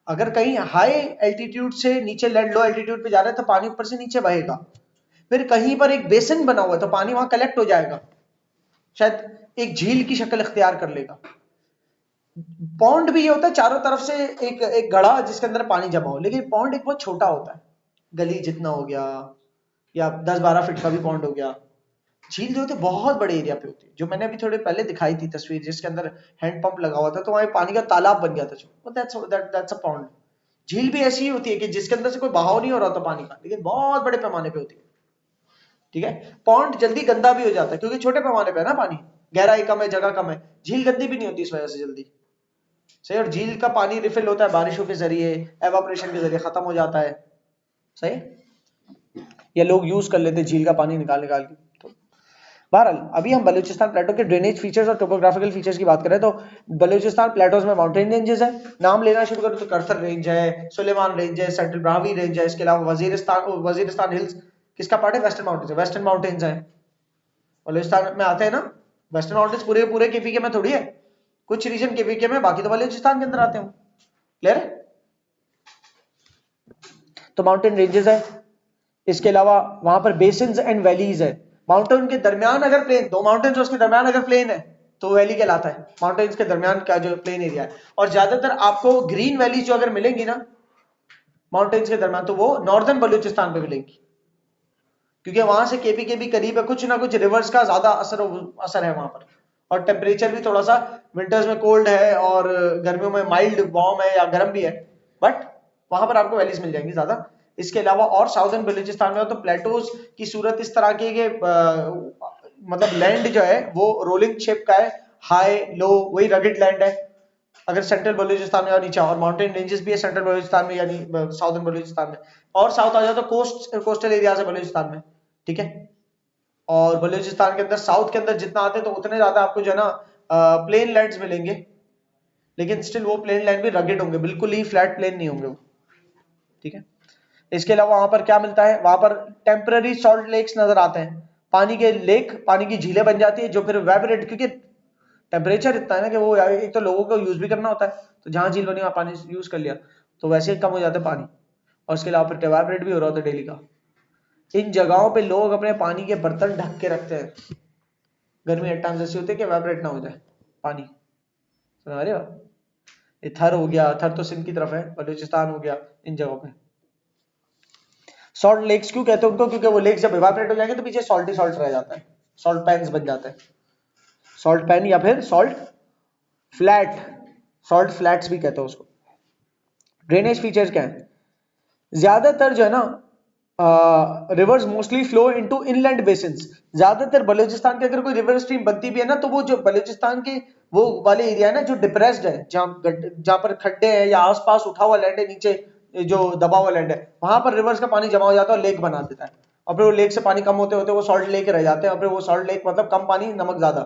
A: अगर कहीं हाई एल्टीट्यूड से नीचे लैंड लो एल्टीट्यूड पे जा रहा है तो पानी ऊपर से नीचे बहेगा। फिर कहीं पर एक बेसिन बना हुआ है तो पानी वहां कलेक्ट हो जाएगा, शायद एक झील की शक्ल इख्तियार कर लेगा। पॉन्ड भी ये होता है चारों तरफ से एक गड़ा जिसके अंदर पानी जमा हो, लेकिन पॉन्ड एक बहुत छोटा होता है, गली जितना हो गया या 10-12 फीट का भी पॉन्ड हो गया। झील जो होती है बहुत बड़े एरिया पे होती है, जो मैंने अभी थोड़े पहले दिखाई थी तस्वीर जिसके अंदर हैंड पंप लगा हुआ था, तो वहां पानी का तालाब बन गया था जो, दैट्स अ पॉन्ड। झील भी ऐसी ही होती है कि जिसके अंदर से कोई बहाव नहीं हो रहा था पानी का, लेकिन बहुत बड़े पैमाने पे होती है, ठीक है। पॉन्ड जल्दी गंदा भी हो जाता है क्योंकि छोटे पैमाने पे है ना पानी, गहराई कम है, जगह कम है। झील गंदी भी नहीं होती इस वजह से जल्दी। सही। और झील का पानी रिफिल होता है बारिशों के जरिए, एवापोरेशन के जरिए खत्म हो जाता है, सही। या लोग यूज कर लेते हैं झील का पानी निकाल निकाल के। तो बहरहाल अभी हम बलूचिस्तान प्लेटो के ड्रेनेज फीचर्स और टोपोग्राफिकल फीचर्स की बात करें तो बलूचिस्तान प्लेटोज में माउंटेन रेंजेस है, नाम लेना शुरू करें तो करथर रेंज है, सुलेमान रेंज है, सेंट्रल ब्राहवी रेंज है, इसके अलावा वजीरिस्तान हिल्स किसका पार्ट है, वेस्टर्न माउंटेन्स है, वेस्टर्न माउंटेन्स है बलूचिस्तान में आते हैं ना। वेस्टर्न माउंटेन्स पूरे पूरे केपीके में थोड़ी है, कुछ रीजन केपीके में, बाकी तो बलूचिस्तान के अंदर आते हैं। क्लियर है? तो माउंटेन रेंजेस है, इसके अलावा वहां पर बेसिन्स एंड वैलीज है। माउंटेन के दरमियान अगर प्लेन, दो माउंटेन्स उसके दरमियान अगर प्लेन है तो वैली कहलाता है, माउंटेन्स के दरमियान का जो प्लेन एरिया है। और ज्यादातर आपको ग्रीन वैलीज जो अगर मिलेंगी ना माउंटेन्स के दरमियान तो वो नॉर्दर्न बलूचिस्तान पे मिलेंगी, क्योंकि वहां से केपीके भी करीब है, कुछ ना कुछ रिवर्स का ज्यादा असर है वहां पर। और टेम्परेचर भी थोड़ा सा विंटर्स में कोल्ड है और गर्मियों में माइल्ड वार्म है या गर्म भी है, बट वहां पर आपको वैलीज मिल जाएंगी ज्यादा। इसके अलावा और साउदर्न बलूचिस्तान में तो प्लेटोज की सूरत इस तरह की है कि मतलब लैंड जो है वो रोलिंग शेप का है, हाई लो वही रगिड लैंड है अगर सेंट्रल बलूचिस्तान में और नीचे, और माउंटेन रेंजेस भी है सेंट्रल बलूचिस्तान में यानी साउदर्न बलूचिस्तान में। और साउथ आ जाओ तो कोस्टल एरिया है बलूचिस्तान में, ठीक है। और बलूचिस्तान के अंदर साउथ के अंदर जितना आते हैं तो उतने ज्यादा आपको जो है ना प्लेन लैंड्स मिलेंगे, लेकिन स्टिल वो प्लेन लैंड भी रगेड होंगे, बिल्कुल ही फ्लैट प्लेन नहीं होंगे वो, ठीक है। इसके अलावा वहां पर क्या मिलता है, वहां पर टेम्पररी सॉल्ट लेक्स नजर आते हैं, पानी के लेक, पानी की झीलें बन जाती है जो फिर वेबरेट, क्योंकि टेम्परेचर इतना है ना कि वो एक तो लोगों को यूज भी करना होता है, तो जहां झील बनी वहां पानी यूज कर लिया तो वैसे ही कम हो जाता है पानी, और इसके अलावा फिर एवापोरेट भी हो रहा होता है डेली का। इन जगहों पे लोग अपने पानी के बर्तन ढक के रखते हैं, गर्मी एट टाइम्स ऐसी होती है कि एवापोरेट ना हो जाए पानी, समझ रहे हो। ये थर हो गया, थर तो सिंध की तरफ है, बलूचिस्तान हो गया, इन जगहों पे सॉल्ट लेक्स क्यों कहते हैं उनको, क्योंकि वो लेक्स जब इवापोरेट हो जाएंगे तो पीछे सॉल्ट ही सॉल्ट रह जाता है, सॉल्ट पैन्स बन जाते हैं, सॉल्ट पैन या फिर सॉल्ट फ्लैट, सॉल्ट फ्लैट्स भी कहते हैं उसको। ड्रेनेज फीचर्स क्या है, ज्यादातर जो है ना reverse mostly flow into inland basins. ज्यादातर बलूचिस्तान के अगर कोई रिवर स्ट्रीम बनती भी है ना तो वो जो बलूचिस्तान के वो वाले एरिया है ना जो डिप्रेस्ड है, जहां पर खड्डे हैं या आसपास उठा हुआ लैंड है, नीचे जो दबा हुआ लैंड है, वहां पर रिवर्स का पानी जमा हो जाता है और लेक बना देता है, और फिर वो लेक से पानी कम होते होते वो सॉल्ट लेक रह जाते हैं, और फिर वो सॉल्ट लेक मतलब कम पानी नमक ज्यादा,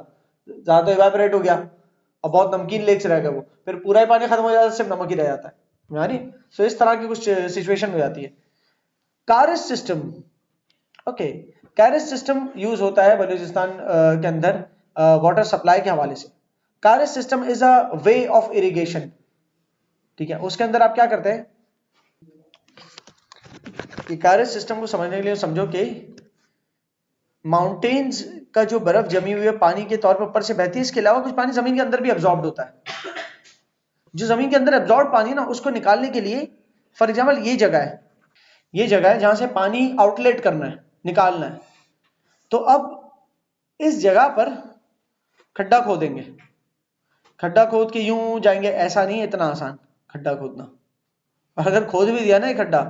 A: ज्यादा तो इवेपोरेट हो गया और बहुत नमकीन लेक्स रह गए, वो फिर पूरा ही पानी खत्म हो जाता है, सिर्फ नमक ही रह जाता है, यानी सो इस तरह की कुछ सिचुएशन हो जाती है। कारिस सिस्टम, ओके, कारिस सिस्टम यूज होता है बलूचिस्तान के अंदर वाटर सप्लाई के हवाले से। Karez system is a way of irrigation, ठीक है। उसके अंदर आप क्या करते हैं कि कारिस सिस्टम को समझने के लिए समझो कि माउंटेन्स का जो बर्फ जमी हुई है पानी के तौर पर ऊपर से बहती है, इसके अलावा कुछ पानी जमीन के अंदर भी एब्जॉर्ब होता है। जो जमीन के अंदर एब्जॉर्ब पानी ना उसको निकालने के लिए, फॉर एग्जाम्पल ये जगह है, ये जगह है जहां से पानी आउटलेट करना है, निकालना है, तो अब इस जगह पर खड्डा खोदेंगे, खड्डा खोद के यूं जाएंगे, ऐसा नहीं है इतना आसान खड्डा खोदना, और अगर खोद भी दिया ना एक खड्डा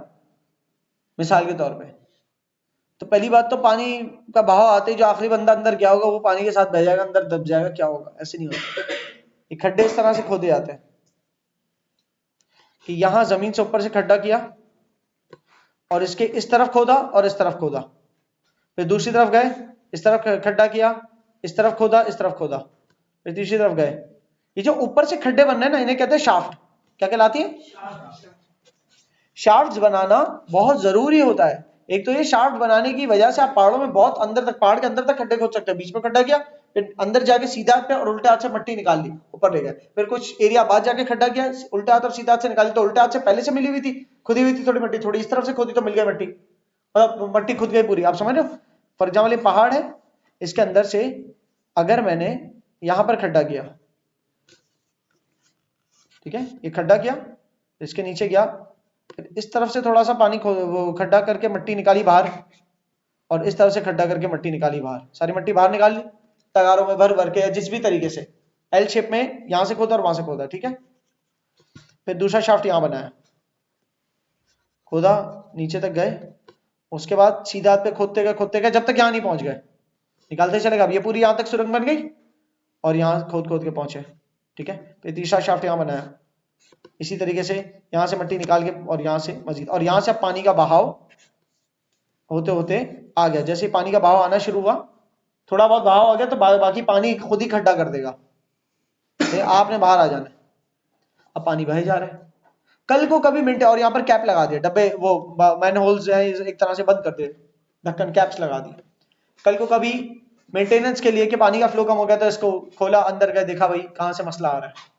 A: मिसाल के तौर पे, तो पहली बात तो पानी का बहाव आते ही जो आखिरी बंदा अंदर गया होगा वो पानी के साथ बह जाएगा, अंदर दब जाएगा, क्या होगा, ऐसे नहीं होता। ये खड्डे इस तरह से खोदे जाते हैं कि यहां जमीन से ऊपर से खड्डा किया और इसके इस तरफ खोदा और इस तरफ खोदा, फिर दूसरी तरफ गए, इस तरफ खड्डा किया, इस तरफ खोदा, इस तरफ खोदा, फिर तीसरी तरफ गए। ये जो ऊपर से खड्डे बन रहे हैं ना इन्हें कहते हैं शाफ्ट। क्या कहलाती है? शाफ्ट्स बनाना बहुत जरूरी होता है। एक तो ये शाफ्ट बनाने की वजह से आप पहाड़ों में बहुत अंदर तक, पहाड़ के अंदर तक खड्डे खोद सकते हैं। बीच में खड्डा किया, फिर अंदर जाके सीधा हाथ पे और उल्टे हाथ से मट्टी निकाल ली, ऊपर ले गए, फिर कुछ एरिया बाद जाके खड्डा किया, उल्टे हाथ और सीधा हाथ से निकाली, तो उल्टे हाथ से पहले से मिली हुई थी, खुदी हुई थी थोड़ी मट्टी, थोड़ी इस तरफ से खोदी तो मिल गई मट्टी, मतलब मट्टी खुद गई पूरी। आप समझ रहे हो? फॉर एग्जाम्पल ये पहाड़ है, इसके अंदर से अगर मैंने यहां पर खड्डा किया, ठीक है, ये खड्डा किया, इसके नीचे गया, फिर इस तरफ से थोड़ा सा पानी खड्डा करके मट्टी निकाली बाहर, और इस तरफ से खड्डा करके मट्टी निकाली बाहर, सारी मट्टी बाहर निकाल ली तगारों में भर भर के, जिस भी तरीके से एल शेप में यहां से खोदा और वहां से खोदा, ठीक है। फिर दूसरा शाफ्ट यहां बनाया, खोदा, नीचे तक गए, उसके बाद सीधा हाथ पे खोदते गए जब तक यहां नहीं पहुंच गए, निकालते चले गए। अब ये पूरी यहां तक सुरंग बन गई और यहां खोद खोद के पहुंचे, ठीक है। तो तीसरा शाफ्ट यहाँ बनाया, इसी तरीके से यहाँ से मिट्टी निकाल के और यहाँ से मजीद, और यहाँ से अब पानी का बहाव होते होते आ गया। जैसे पानी का बहाव आना शुरू हुआ, थोड़ा बहुत बहाव आ गया तो बाकी पानी खुद ही खड्डा कर देगा, आपने बाहर आ जाना है। अब पानी बह जा रहा है। कल को कभी मिनट, और यहाँ पर कैप लगा दिया, डब्बे वो मैन होल्स है एक तरह से बंद कर दिए, ढक्कन कैप्स लगा दिए। कल को कभी मेंटेनेंस के लिए कि पानी का फ्लो कम हो गया तो इसको खोला, अंदर गए, देखा भाई कहां से मसला आ रहा है।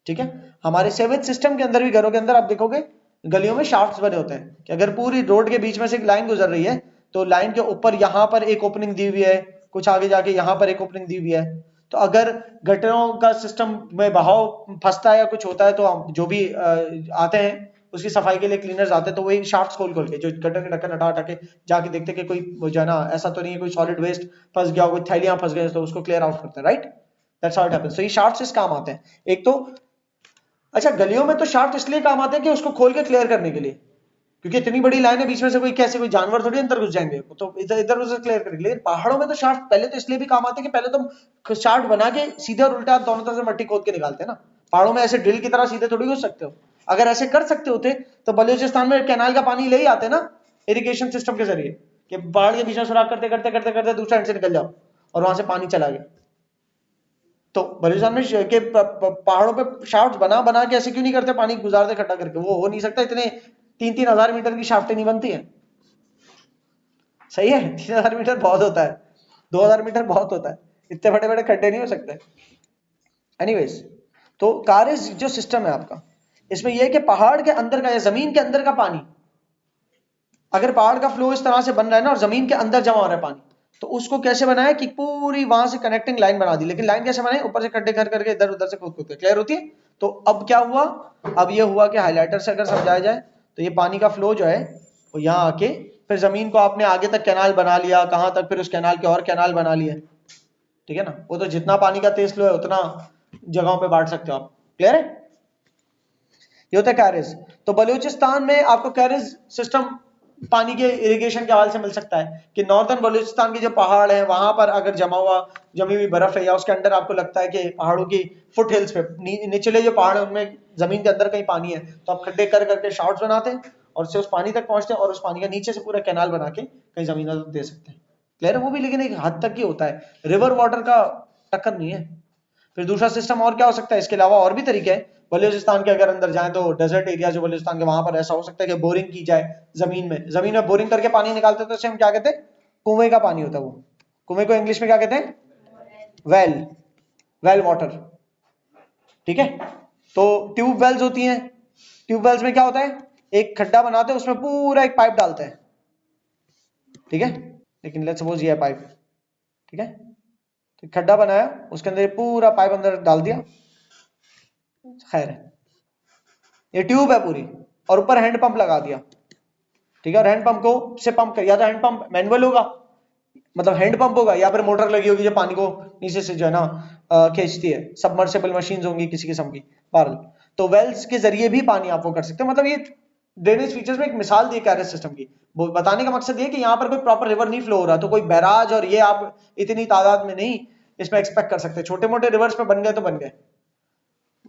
A: ठीक है। हमारे सेवेज सिस्टम के अंदर भी, घरों के अंदर आप देखोगे गलियों में शाफ्ट्स बने होते हैं कि अगर पूरी रोड के बीच में से एक लाइन गुजर रही है तो लाइन के ऊपर यहाँ पर एक ओपनिंग दी हुई है, कुछ आगे जाके यहाँ पर एक ओपनिंग दी हुई है। तो अगर गटरों का सिस्टम में बहाव फंसता है या कुछ होता है तो हम जो भी आते हैं उसकी सफाई के लिए क्लीनर्स आते हैं, तो वही शाफ्ट्स खोल के जो गटर के ढक्कन हटा के जाके देखते कि कोई जो है ना ऐसा तो नहीं है कोई सॉलिड वेस्ट फंस गया, कोई थैलियां फंस गए तो उसको क्लियर आउट करते हैं। Right, that's how it happens. So ये शाफ्ट्स इस काम आते हैं। एक तो अच्छा, गलियों में तो शाफ्ट इसलिए काम आते हैं कि उसको खोल के क्लियर करने के लिए, क्योंकि इतनी बड़ी लाइन है बीच में से कोई कैसे कोई जानवर थोड़ी अंदर घुस जाएंगे, तो इधर इधर उधर क्लियर करने के लिए। पहाड़ों में तो शाफ्ट पहले तो इसलिए भी काम आते हैं कि पहले तुम शाफ्ट बना के सीधे और उल्टा दोनों तरफ से मट्टी खोद के निकालते हैं ना। पहाड़ों में ऐसे ड्रिल की तरह सीधे थोड़ी घुस सकते हो। अगर ऐसे कर सकते होते तो बलूचिस्तान में कैनाल का पानी ले ही आते ना इरिगेशन सिस्टम के जरिए, कि पहाड़ के बीच में सुराख करते करते करते करते दूसरा एंड से निकल जाओ और वहां से पानी चला गया। तो बलूचिस्तान में के पहाड़ों पे शाफ्ट बना बना के ऐसे क्यों नहीं करते, पानी गुजारते खड्डा करके? वो हो नहीं सकता, इतने 3-3 हजार मीटर की शाफ्टें नहीं बनती हैं। सही है, 3,000 मीटर बहुत होता है, 2,000 मीटर बहुत होता है, इतने बड़े बड़े खड्डे नहीं हो सकते। एनीवेज, तो कारिज जो सिस्टम है आपका, इसमें यह है कि पहाड़ के अंदर का या जमीन के अंदर का पानी, अगर पहाड़ का फ्लो इस तरह से बन रहा है ना और जमीन के अंदर जमा हो रहा है पानी, तो उसको कैसे बनाया कि पूरी वहां से कनेक्टिंग लाइन बना दी। लेकिन लाइन कैसे बनाई? ऊपर से खड्डे कर करके इधर उधर से खोद खोद के। क्लियर होती है? तो अब क्या हुआ, अब ये हुआ कि हाईलाइटर से अगर समझाया जाए तो ये पानी का फ्लो जो है वो यहाँ आके फिर जमीन को आपने आगे तक कैनाल बना लिया, कहां तक, फिर उस कैनाल के और कैनाल बना लिए। ठीक है ना? वो तो जितना पानी का तेज फ्लो है उतना जगहों पे बांट सकते हो आप। क्लियर है? ये होता है कैरिज। तो बलूचिस्तान में आपको कैरिज सिस्टम पानी के इरिगेशन के हवाले से मिल सकता है कि नॉर्दर्न बलूचिस्तान के जो पहाड़ है वहां पर अगर जमी हुई बर्फ है या उसके अंदर आपको लगता है कि पहाड़ों की फुट हिल्स पे निचले जो पहाड़ है उनमें जमीन के अंदर कहीं पानी है, तो आप खड्डे कर करके शॉर्ट्स बनाते हैं और से उस पानी तक पहुंचते हैं और उस पानी का नीचे से पूरा कैनाल बना के कहीं जमीन तक दे सकते हैं। क्लियर है? वो भी लेकिन एक हद तक ही होता है, रिवर वाटर का टक्कर नहीं है। फिर दूसरा सिस्टम और क्या हो सकता है? इसके अलावा और भी तरीके हैं। बलूचिस्तान के अगर अंदर जाएं तो डेजर्ट एरिया जो बलूचिस्तान के, वहां पर ऐसा हो सकता है कि बोरिंग की जाए जमीन में बोरिंग करके पानी निकालते हैं, तो इसे हम क्या कहते हैं? कुएं का पानी होता है वो। कुएं को इंग्लिश में क्या कहते हैं? Well water. ठीक है। तो ट्यूब वेल्स होती हैं, ट्यूब वेल्स में क्या होता है? एक खड्डा बनाते हैं, उसमें पूरा एक पाइप डालते हैं। ठीक है, लेकिन लेट्स सपोज ये है पाइप। ठीक है, तो खड्डा बनाया, उसके अंदर पूरा पाइप अंदर डाल दिया, खैर है, ये ट्यूब है पूरी, और ऊपर हैंड पंप लगा दिया। ठीक है, और हैंड पंप को से पंप कर, या तो हैंड पंप मैनुअल होगा, मतलब हैंड पंप होगा, या फिर मोटर लगी होगी जो पानी को नीचे से जो है ना खींचती है, सबमर्सिबल मशीन होंगी किसी किस्म की। बहरहाल, तो वेल्स के जरिए भी पानी आप वो कर सकते हो। मतलब ये ड्रेनेज फीचर्स में एक मिसाल दी कैरिज सिस्टम की। वो बताने का मकसद ये कि यहाँ पर कोई प्रॉपर रिवर नहीं फ्लो हो रहा, तो कोई बैराज और ये आप इतनी तादाद में नहीं इसमें एक्सपेक्ट कर सकते। छोटे मोटे रिवर्स में बन गए तो बन गए,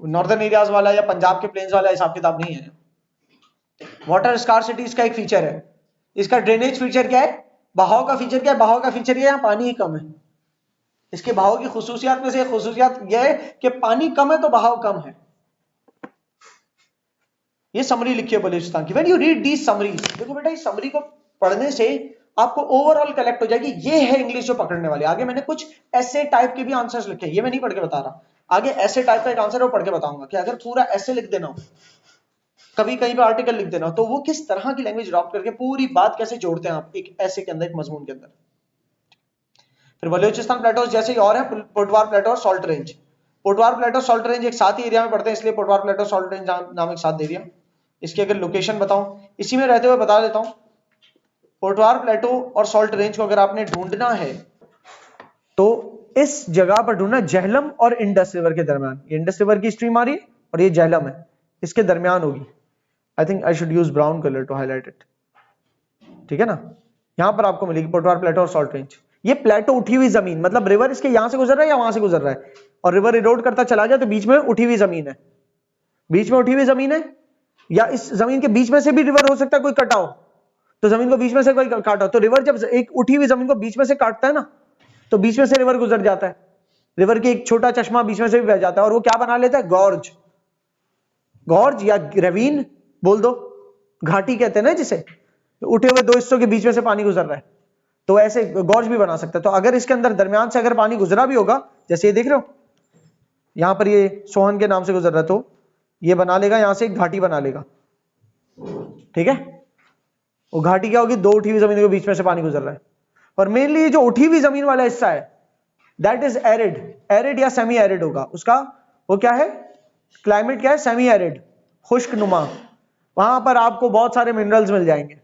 A: नॉर्दर्न एरियाज वाला या पंजाब के प्लेन्स वाला हिसाब किताब नहीं है। वाटर स्कार्सिटी इसका एक फीचर है। इसका ड्रेनेज फीचर क्या है? बहाव का फीचर क्या है? बहाव का फीचर ये है, पानी ही कम है। इसके बहाव की खुसूसियात में से एक खुसूसियत यह है कि पानी कम है तो बहाव कम है। ये समरी लिखी है बलूचिस्तान की। When you read these summaries, देखो बेटा इस समरी को पढ़ने से आपको ओवरऑल कलेक्ट हो जाएगी ये है इंग्लिश जो पकड़ने वाले। आगे मैंने कुछ ऐसे टाइप के भी आंसर्स लिखे, ये मैं नहीं पढ़ के बता रहा, आगे ऐसे टाइप का एक आंसर है वो पढ़ के बताऊंगा कि अगर पूरा ऐसे लिख देना हो, कभी कहीं पे आर्टिकल लिख देना, तो वो किस तरह की लैंग्वेज अडॉप्ट करके पूरी बात कैसे जोड़ते हैं आप एक ऐसे के अंदर, एक मजमून के अंदर। फिर बलूचिस्तान प्लेटोज जैसे ही और है, पोटवार प्लेटो और सॉल्ट रेंज। पोटवार प्लेटो सॉल्ट रेंज एक साथ ही एरिया में पड़ते हैं, इसलिए पोटवार प्लेटो सॉल्ट रेंज नाम एक साथ दे दिया। इसकी अगर लोकेशन बताऊं, इसी में रहते हुए बता देता हूं, पोटवार प्लेटो और सॉल्ट रेंज को अगर आपने ढूंढना है तो इस जगह पर ढूंढना, जहलम और इंडस रिवर के दरमियान। ये इंडस रिवर की स्ट्रीम आ रही है और ये जहलम है, इसके दरमियान होगी। I think I should use brown colour to highlight it. ठीक है ना? यहां पर आपको मिलेगी पोटवार प्लेटो और सॉल्ट रेंज। ये प्लेटो उठी हुई जमीन, मतलब रिवर इसके यहां से गुजर रहा है या वहां से गुजर रहा है, और रिवर इरोड करता चला गया तो बीच में उठी हुई जमीन है, बीच में उठी हुई जमीन है, या इस जमीन के बीच में से भी रिवर हो सकता है कोई कटा हो, तो जमीन को बीच में से कोई काटा हो, तो रिवर जब एक उठी हुई जमीन को बीच में से काटता है ना, तो बीच में से रिवर गुजर जाता है, रिवर की एक छोटा चश्मा बीच में से भी बह जाता है, और वो क्या बना लेता है, गॉर्ज, गॉर्ज या रेवीन बोल दो, घाटी कहते हैं ना जिसे, तो उठे हुए दो हिस्सों के बीच में से पानी गुजर रहा है, तो ऐसे गॉर्ज भी बना सकता है। तो अगर इसके अंदर दरमियान से अगर पानी गुजरा भी होगा, जैसे ये देख रहे हो यहां पर ये सोहन के नाम से गुजर रहा है, तो ये बना लेगा यहां से एक घाटी बना लेगा, ठीक है, वो घाटी क्या होगी, दो उठी हुई जमीन के बीच में से पानी गुजर रहा है। और मेनली ये जो उठी हुई जमीन वाला हिस्सा है दैट इज एरिड, एरिड या सेमी एरिड होगा उसका, वो क्या है, क्लाइमेट क्या है, सेमी एरिड, खुश्क नुमा, वहां पर आपको बहुत सारे मिनरल्स मिल जाएंगे,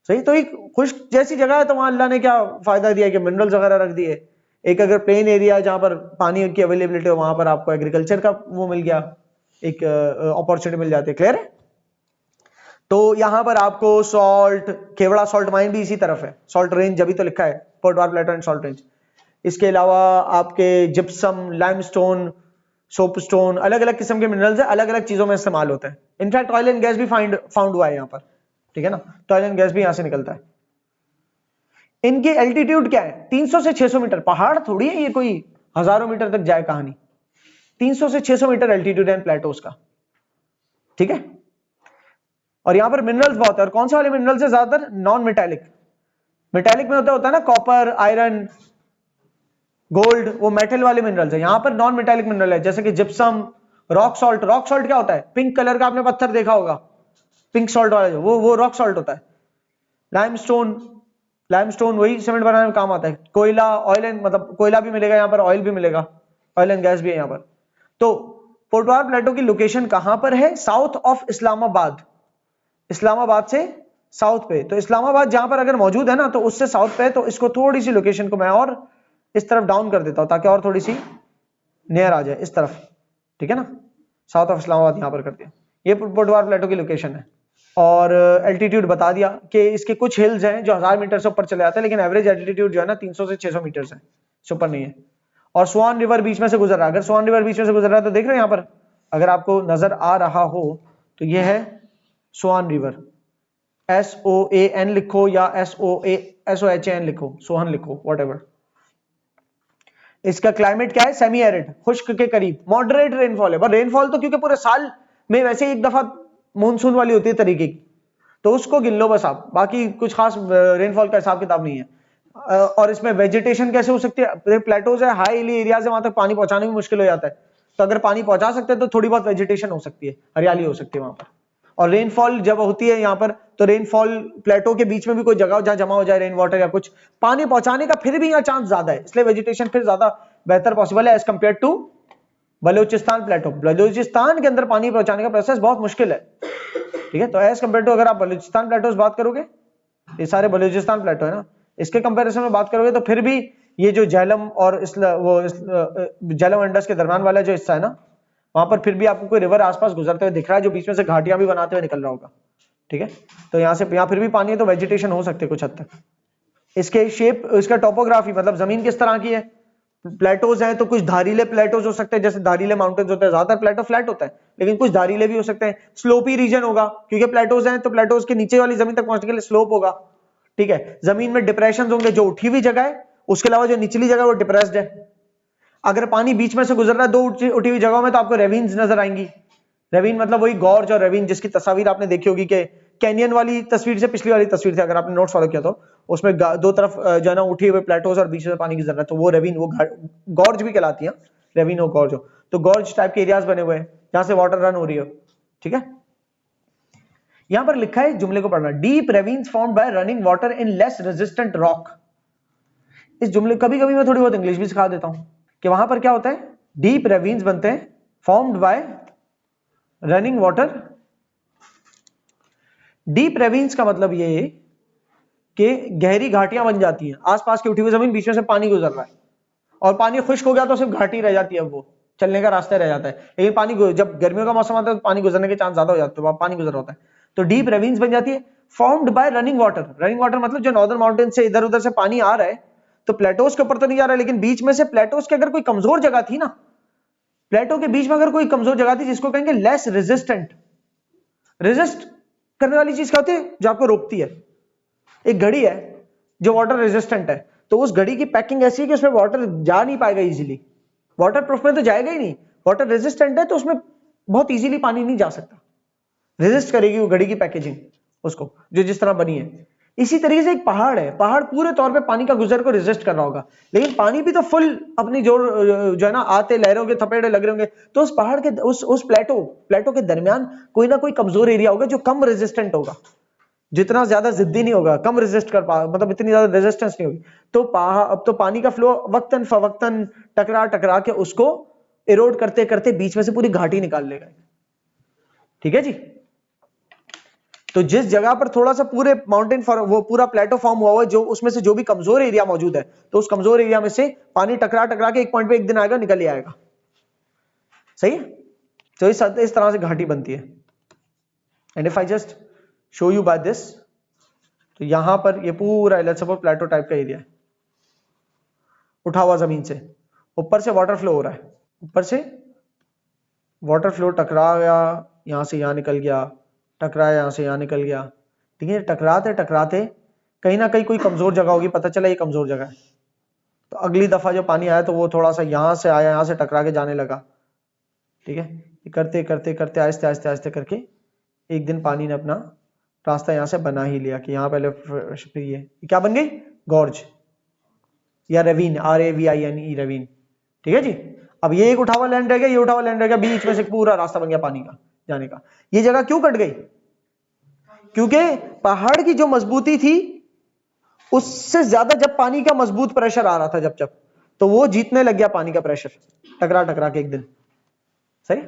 A: सही। तो एक खुश्क जैसी जगह है तो वहां अल्लाह ने क्या फायदा दिया कि मिनरल्स वगैरह रख दिए। एक अगर प्लेन एरिया है जहां पर पानी की अवेलेबिलिटी हो, वहां पर आपको एग्रीकल्चर का वो मिल गया, एक अपॉर्चुनिटी मिल जाती है, क्लियर है। तो यहां पर आपको सॉल्ट, केवड़ा सॉल्ट माइन भी इसी तरफ है, सॉल्ट रेंज जब भी तो लिखा है, पोर्टवार प्लेटो एंड सॉल्ट रेंज। इसके अलावा आपके जिप्सम, लाइमस्टोन, सोपस्टोन, अलग अलग किस्म के मिनरल्स है, अलग अलग चीजों में इस्तेमाल होता है। इनफैक्ट ऑयल एंड गैस भी फाउंड हुआ है यहाँ पर, ठीक है ना, तो ऑयल एंड गैस भी यहां से निकलता है। इनकी एल्टीट्यूड क्या है, 300 से 600 मीटर, पहाड़ थोड़ी है ये कोई हजारों मीटर तक जाए कहानी, 300 से 600 मीटर एल्टीट्यूड है प्लेटोस का, ठीक है। और यहां पर मिनरल्स बहुत है, और कौन से वाले मिनरल्स है ज्यादातर, नॉन मेटालिक, मेटालिक में होता है ना कॉपर, आयरन, गोल्ड, वो मेटल वाले मिनरल्स है, यहां पर नॉन मेटालिक मिनरल है, जैसे कि gypsum, rock salt. Rock salt क्या होता है, पिंक कलर का आपने पत्थर देखा होगा, पिंक सॉल्ट वाला जो, वो रॉक सॉल्ट होता है। लाइमस्टोन, लाइमस्टोन वही सीमेंट बनाने में काम आता है। कोयला, ऑयल एंड, मतलब कोयला भी मिलेगा यहाँ पर, ऑयल भी मिलेगा, ऑयल एंड गैस भी है यहाँ पर। तो पोर्टवार प्लेटो की लोकेशन कहां पर है, साउथ ऑफ इस्लामाबाद, इस्लामाबाद से साउथ पे। तो इस्लामाबाद जहां पर अगर मौजूद है ना, तो उससे साउथ पे है, तो इसको थोड़ी सी लोकेशन को मैं और इस तरफ डाउन कर देता हूं ताकि और थोड़ी सी नियर आ जाए इस तरफ, ठीक है ना, साउथ ऑफ इस्लामाबाद यहां पर कर दिया। ये पोर्टवार प्लेटो की लोकेशन है। और एल्टीट्यूड बता दिया कि इसके कुछ हिल्स हैं जो 1000 मीटर से ऊपर चले जाते हैं, लेकिन एवरेज एल्टीट्यूड जो है ना 300 से 600 मीटर है, इससे ऊपर नहीं है। और स्वान रिवर बीच में से गुजर रहा है, अगर स्वान रिवर बीच में से गुजर रहा है तो देख रहे हो यहाँ पर, अगर आपको नजर आ रहा हो तो ये है स्वान रिवर, SOAN लिखो या SOHAN लिखो, सोहन लिखो, व्हाटएवर। इसका क्लाइमेट क्या है, सेमी एरिड, खुश्क के करीब, मॉडरेट रेनफॉल है, पर रेनफॉल तो क्योंकि पूरे साल में वैसे ही एक दफा मानसून वाली होती है तरीके की, तो उसको गिन लो बस आप, बाकी कुछ खास रेनफॉल का हिसाब किताब नहीं है। और इसमें वेजिटेशन कैसे हो सकती है, प्लेटोज है, हाई हिली एरिया से वहां तक पानी पहुंचाने में मुश्किल हो जाता है, तो अगर पानी पहुंचा सकते हैं तो थोड़ी बहुत वेजिटेशन हो सकती है, हरियाली हो सकती है वहां पर। और रेनफॉल जब होती है यहाँ पर, तो रेनफॉल प्लेटो के बीच में भी कोई जगह हो जहाँ जमा हो जाए रेन वाटर या कुछ पानी पहुंचाने का, फिर भी यहाँ चांस ज्यादा है, इसलिए वेजिटेशन फिर ज्यादा बेहतर पॉसिबल है एज कंपेयर टू बलूचिस्तान प्लेटो। बलूचिस्तान के अंदर पानी पहुंचाने का प्रोसेस बहुत मुश्किल है, ठीक है। तो एज कंपेयर टू अगर आप बलूचिस्तान प्लेटोस बात करोगे, ये सारे बलूचिस्तान प्लेटो है ना, इसके कंपैरिजन में बात करोगे तो फिर भी ये जो झेलम और झेलम अंडस के दरम्यान वाला जो हिस्सा है ना, वहां पर फिर भी आपको कोई रिवर आसपास गुजरते हुए दिख रहा है जो बीच में से घाटियां भी बनाते हुए निकल रहा होगा, ठीक है। तो यहाँ से यहाँ फिर भी पानी है, तो वेजिटेशन हो सकते कुछ हद तक। इसके शेप, इसका टोपोग्राफी, मतलब जमीन किस तरह की है, प्लेटोज हैं तो कुछ धारीले प्लेटोज हो सकते हैं, जैसे धारीले माउंटेन्स होते हैं, ज्यादातर प्लेटो फ्लैट होता है लेकिन कुछ धारीले भी हो सकते हैं। स्लोपी रीजन होगा क्योंकि प्लेटोज हैं, तो प्लेटोज के नीचे वाली जमीन तक पहुंचने के लिए स्लोप होगा, ठीक है। जमीन में डिप्रेशन होंगे, जो उठी हुई जगह है उसके अलावा जो निचली जगह वो डिप्रेस्ड है। अगर पानी बीच में से गुजर रहा है दो उठी हुई जगहों में, तो आपको रेविन्स नजर आएंगी। रेविन मतलब वही गॉर्ज और रेविन जिसकी तस्वीर आपने देखी होगी कि कैनियन वाली तस्वीर से पिछली वाली तस्वीर थी, अगर आपने नोट्स फॉलो किया तो उसमें दो तरफ जो है ना उठी हुए प्लेटोज और बीच में पानी गुजर रहा है, तो वो रेविन, वो गॉर्ज भी कहलाती है, रेविन और गॉर्ज हो, तो गॉर्ज टाइप के एरियाज बने हुए हैं जहां से वाटर रन हो रही हो, ठीक है। यहां पर लिखा है, जुमले को पढ़ना, deep ravines formed by running water in less resistant rock. इस जुमले कभी कभी मैं थोड़ी बहुत इंग्लिश भी सिखा देता हूं कि वहां पर क्या होता है, डीप रेविन्स बनते हैं formed by running water. Deep ravines का मतलब ये है कि गहरी घाटियां बन जाती हैं, आसपास की उठी हुई जमीन, बीच में से पानी गुजर रहा है और पानी खुश्क हो गया तो सिर्फ घाटी रह जाती है, अब वो चलने का रास्ता रह जाता है। लेकिन पानी जब गर्मियों का मौसम आता है तो पानी गुजरने के चांस ज्यादा हो जाते हैं, पानी गुजर होता है। तो डीप रेविन्स बन जाती है, formed by running water. Running water मतलब जो नॉर्दर्न माउंटेन से इधर उधर से पानी आ रहा है, तो प्लेटोज के ऊपर तो नहीं आ रहा है, लेकिन बीच में से प्लेटोज के अगर कोई कमजोर जगह थी ना, प्लेटो के बीच में अगर कोई कमजोर जगह थी, जिसको कहेंगे लेस रेजिस्टेंट, रेजिस्ट करने वाली चीज क्या होती है जो आपको रोकती है। एक घड़ी है जो वाटर रेजिस्टेंट है, तो उस घड़ी की पैकिंग ऐसी है कि उसमें वाटर जा नहीं पाएगा इजीली, वाटर प्रूफ में तो जाएगा ही नहीं, वाटर रेजिस्टेंट है तो उसमें बहुत इजीली पानी नहीं जा सकता, रेजिस्ट करेगी वो घड़ी की पैकेजिंग उसको, जो जिस तरह बनी है। इसी तरीके से एक पहाड़ है, पहाड़ पूरे तौर पे पानी का गुजर को रेजिस्ट कर रहा होगा, लेकिन पानी भी तो फुल अपनी जोर जो है ना आते लहरों के थपेड़े लग रहे होंगे, तो उस पहाड़ के उस प्लेटो के दरमियान कोई ना कोई कमजोर एरिया होगा जो कम रेजिस्टेंट होगा, जितना ज्यादा जिद्दी नहीं होगा, कम रेजिस्ट कर पा, मतलब इतनी ज्यादा रेजिस्टेंस नहीं होगी। तो अब तो पानी का फ्लो वक्तन फवक्तन टकरा टकरा के उसको इरोड करते करते बीच में से पूरी घाटी निकाल लेगा। ठीक है जी। तो जिस जगह पर थोड़ा सा पूरे माउंटेन वो पूरा प्लेटो फॉर्म हुआ है, जो उसमें से जो भी कमजोर एरिया मौजूद है, तो उस कमजोर एरिया में से पानी टकरा टकरा के एक पॉइंट पे एक दिन आएगा, निकल ही आएगा। सही है। तो इस तरह से घाटी बनती है। And if I just show you by this, तो यहां पर ये पूरा लेट्स सपोज प्लेटो टाइप का एरिया है, उठा हुआ जमीन से, ऊपर से वाटर फ्लो हो रहा है, ऊपर से वाटर फ्लो टकरा गया, यहां से यहां निकल गया, टकराया यहां से यहां निकल गया। ठीक है, टकराते टकराते कहीं ना कहीं कोई कमजोर जगह होगी, पता चला ये कमजोर जगह है, तो अगली दफा जो पानी आया तो वो थोड़ा सा यहां से आया, यहां से टकरा के जाने लगा। ठीक है, करते करते करते आहिस्ते आहिस्ते आहिस्ते करके एक दिन पानी ने अपना रास्ता यहां से बना ही लिया कि यहां पहले ये क्या बन गई, गॉर्ज या रेविन, RAVINE, रेविन। ठीक है जी। अब ये एक उठा हुआ लैंड रह गया, ये उठा हुआ लैंड रह गया, बीच में से पूरा रास्ता बन गया पानी का जाने का। ये जगह क्यों कट गई, क्योंकि पहाड़ की जो मजबूती थी उससे ज्यादा जब पानी का मजबूत प्रेशर आ रहा था, जब तो वो जीतने लग गया पानी का प्रेशर, टकरा टकरा के एक दिन। सही।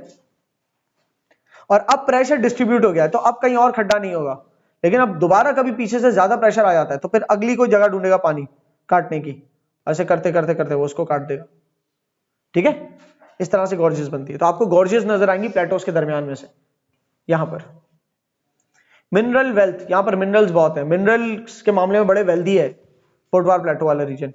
A: और अब प्रेशर डिस्ट्रीब्यूट हो गया है, तो अब कहीं और खड्डा नहीं होगा, लेकिन अब दोबारा कभी पीछे से ज्यादा प्रेशर आ जाता है, तो फिर अगली कोई जगह ढूंढेगा पानी काटने की, ऐसे करते करते करते वो उसको काट देगा। ठीक है, इस तरह से गॉर्जेस बनती है। तो आपको गॉर्जेस नजर आएंगी प्लेटोस के दरमियान में से। यहां पर मिनरल वेल्थ, यहां पर मिनरल्स बहुत है, मिनरल्स के मामले में बड़े वेल्दी है पोर्टवार प्लेटो वाला रीजन,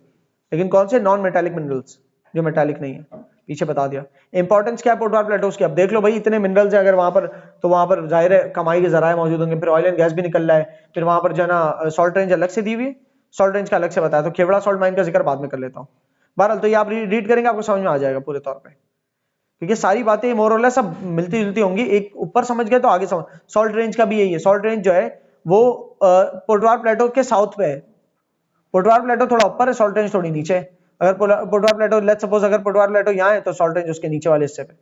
A: लेकिन कौन से, नॉन मेटालिक मिनरल्स, जो मेटालिक नहीं है। पीछे बता दिया। इंपॉर्टेंस क्या है पोर्टवार प्लेटोस की, अब देख लो भाई, इतने मिनरल्स है अगर वहां पर, तो वहां पर जाहिर है कमाई के जराए मौजूद होंगे, फिर ऑयल एंड गैस भी निकल रहा है, फिर वहां पर जो है ना सॉल्ट रेंज अलग से दी हुई है, सॉल्ट रेंज का अलग से बताया, तो खेवड़ा सॉल्ट माइन का जिक्र बाद में कर लेता हूँ। बहरहाल तो ये आप रीड करेंगे आपको समझ में आ जाएगा पूरे तौर पर, क्योंकि सारी बातें मोर और लेस सब मिलती जुलती होंगी, एक ऊपर समझ गए तो आगे समझ। सॉल्ट रेंज का भी यही है, सॉल्ट रेंज जो है वो पोर्टवार प्लेटो के साउथ पे है, पोर्टवार प्लेटो थोड़ा ऊपर है, सॉल्ट रेंज थोड़ी नीचे है। अगर पोर्टवार प्लेटो लेट्स सपोज अगर पोर्टवार प्लेटो यहाँ है, तो सॉल्ट रेंज उसके नीचे वाले हिस्से पे।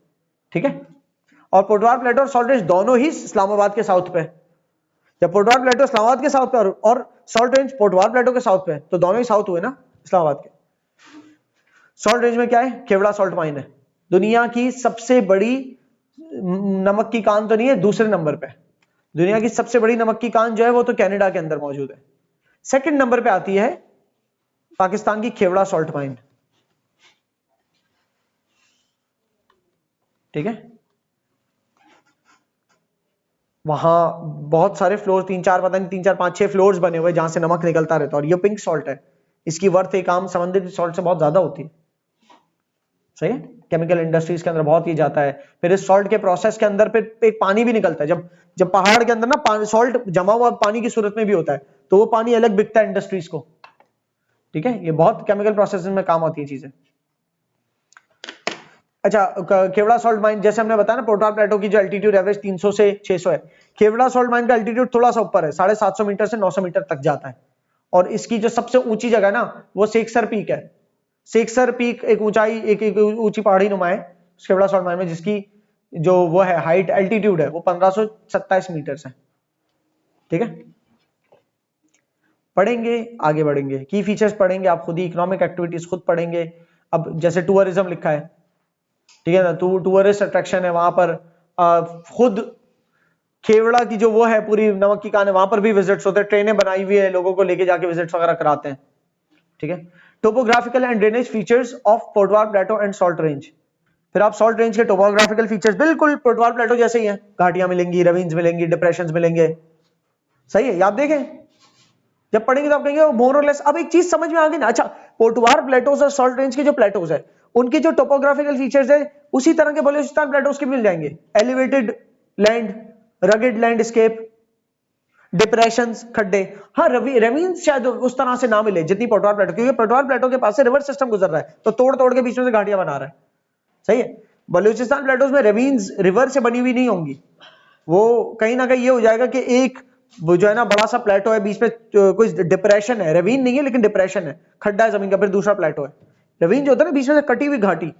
A: ठीक है, और पोर्टवार प्लेटो और सॉल्ट रेंज दोनों ही इस्लामाबाद के साउथ पे। जब पोर्टवार प्लेटो इस्लामाबाद के साउथ पे और सॉल्ट रेंज पोर्टवार प्लेटो के साउथ पे, तो दोनों ही साउथ हुए ना इस्लामाबाद के। सॉल्ट रेंज में क्या है, खेवड़ा सॉल्ट माइन है, दुनिया की सबसे बड़ी नमक की कान तो नहीं है, दूसरे नंबर पे दुनिया की सबसे बड़ी नमक की कान जो है वो तो कनाडा के अंदर मौजूद है। सेकंड नंबर पे आती है पाकिस्तान की खेवड़ा सॉल्ट माइन। ठीक है, वहां बहुत सारे फ्लोर, 3-4 पता नहीं 3-4-5-6 फ्लोर्स बने हुए जहां से नमक निकलता रहता है, और ये पिंक सॉल्ट है, इसकी वर्थ एक आम समुद्री सॉल्ट से बहुत ज्यादा होती है। सही है, केमिकल इंडस्ट्रीज के अंदर बहुत ही जाता है। फिर इस सॉल्ट के प्रोसेस के अंदर फिर एक पानी भी निकलता है, जब पहाड़ के अंदर ना सॉल्ट जमा हुआ पानी की सूरत में भी होता है, तो वो पानी अलग बिकता है इंडस्ट्रीज को। ठीक है, ये बहुत केमिकल प्रोसेस में काम आती है चीजें। अच्छा, खेवड़ा सॉल्ट माइन जैसे हमने बताया ना, पोर्टवार प्लेटो की जो एल्टीट्यूड एवरेज 300 से 600 है, खेवड़ा सॉल्ट माइन का एल्टीट्यूड थोड़ा सा ऊपर है, 750 मीटर से 900 मीटर तक जाता है। और इसकी जो सबसे ऊंची जगह है ना, वो सेक्सर पीक है। सेक्सर पीक एक ऊंचाई, एक ऊंची पहाड़ी नुमा है खेवड़ा सॉल्ट माइन में, जिसकी जो वो है हाइट एल्टीट्यूड है वो 1527 मीटर है। ठीक है, पढ़ेंगे आगे बढ़ेंगे, की फीचर्स पढ़ेंगे आप खुद ही, इकोनॉमिक एक्टिविटीज खुद पढ़ेंगे। अब जैसे टूरिज्म लिखा है, ठीक है ना, टूरिस्ट अट्रैक्शन है वहां पर, खुद खेवड़ा की जो वो है पूरी नमक की कान है, वहां पर भी विजिट्स होते हैं, ट्रेनें बनाई हुई है, लोगों को लेके जाके विजिट्स वगैरह कराते हैं। ठीक है, topographical and drainage features of Potwar plateau and salt range. फिर आप सॉल्ट रेंज के टोपोग्राफिकल फीचर्स बिल्कुल पोटवार प्लेटो जैसे ही हैं, घाटियां मिलेंगी, रवीन्स मिलेंगी, डिप्रेशंस मिलेंगे, सही है, याद देखें, जब पढ़ेंगे तो आप कहेंगे मोर और लेस। अब एक चीज समझ में आ गई ना, अच्छा पोटवार प्लेटोज और सॉल्ट रेंज के जो प्लेटोज है उनके जो टोपोग्राफिकल फीचर्स है उसी तरह के बलूचिस्तान प्लेटोज के मिल जाएंगे, elevated land, rugged landscape, depressions, खड्डे। हाँ रवीन्स शायद उस तरह से ना मिले जितनी पोटवार प्लेटो, क्योंकि पोटवार प्लेटो के पास से रिवर सिस्टम गुजर रहा है तो तोड़ तोड़ के बीच में से घाटियां बना रहा है, सही है। बलूचिस्तान प्लेटोज में रवीन्स रिवर से बनी हुई नहीं होंगी, वो कहीं ना कहीं ये हो जाएगा कि एक वो जो है ना बड़ा सा प्लेटो है, बीच में कोई डिप्रेशन है, रवीन नहीं है लेकिन डिप्रेशन है, खड्डा है जमीन का, फिर दूसरा प्लेटो है। रवीन जो होता है ना बीच में से कटी हुई घाटी,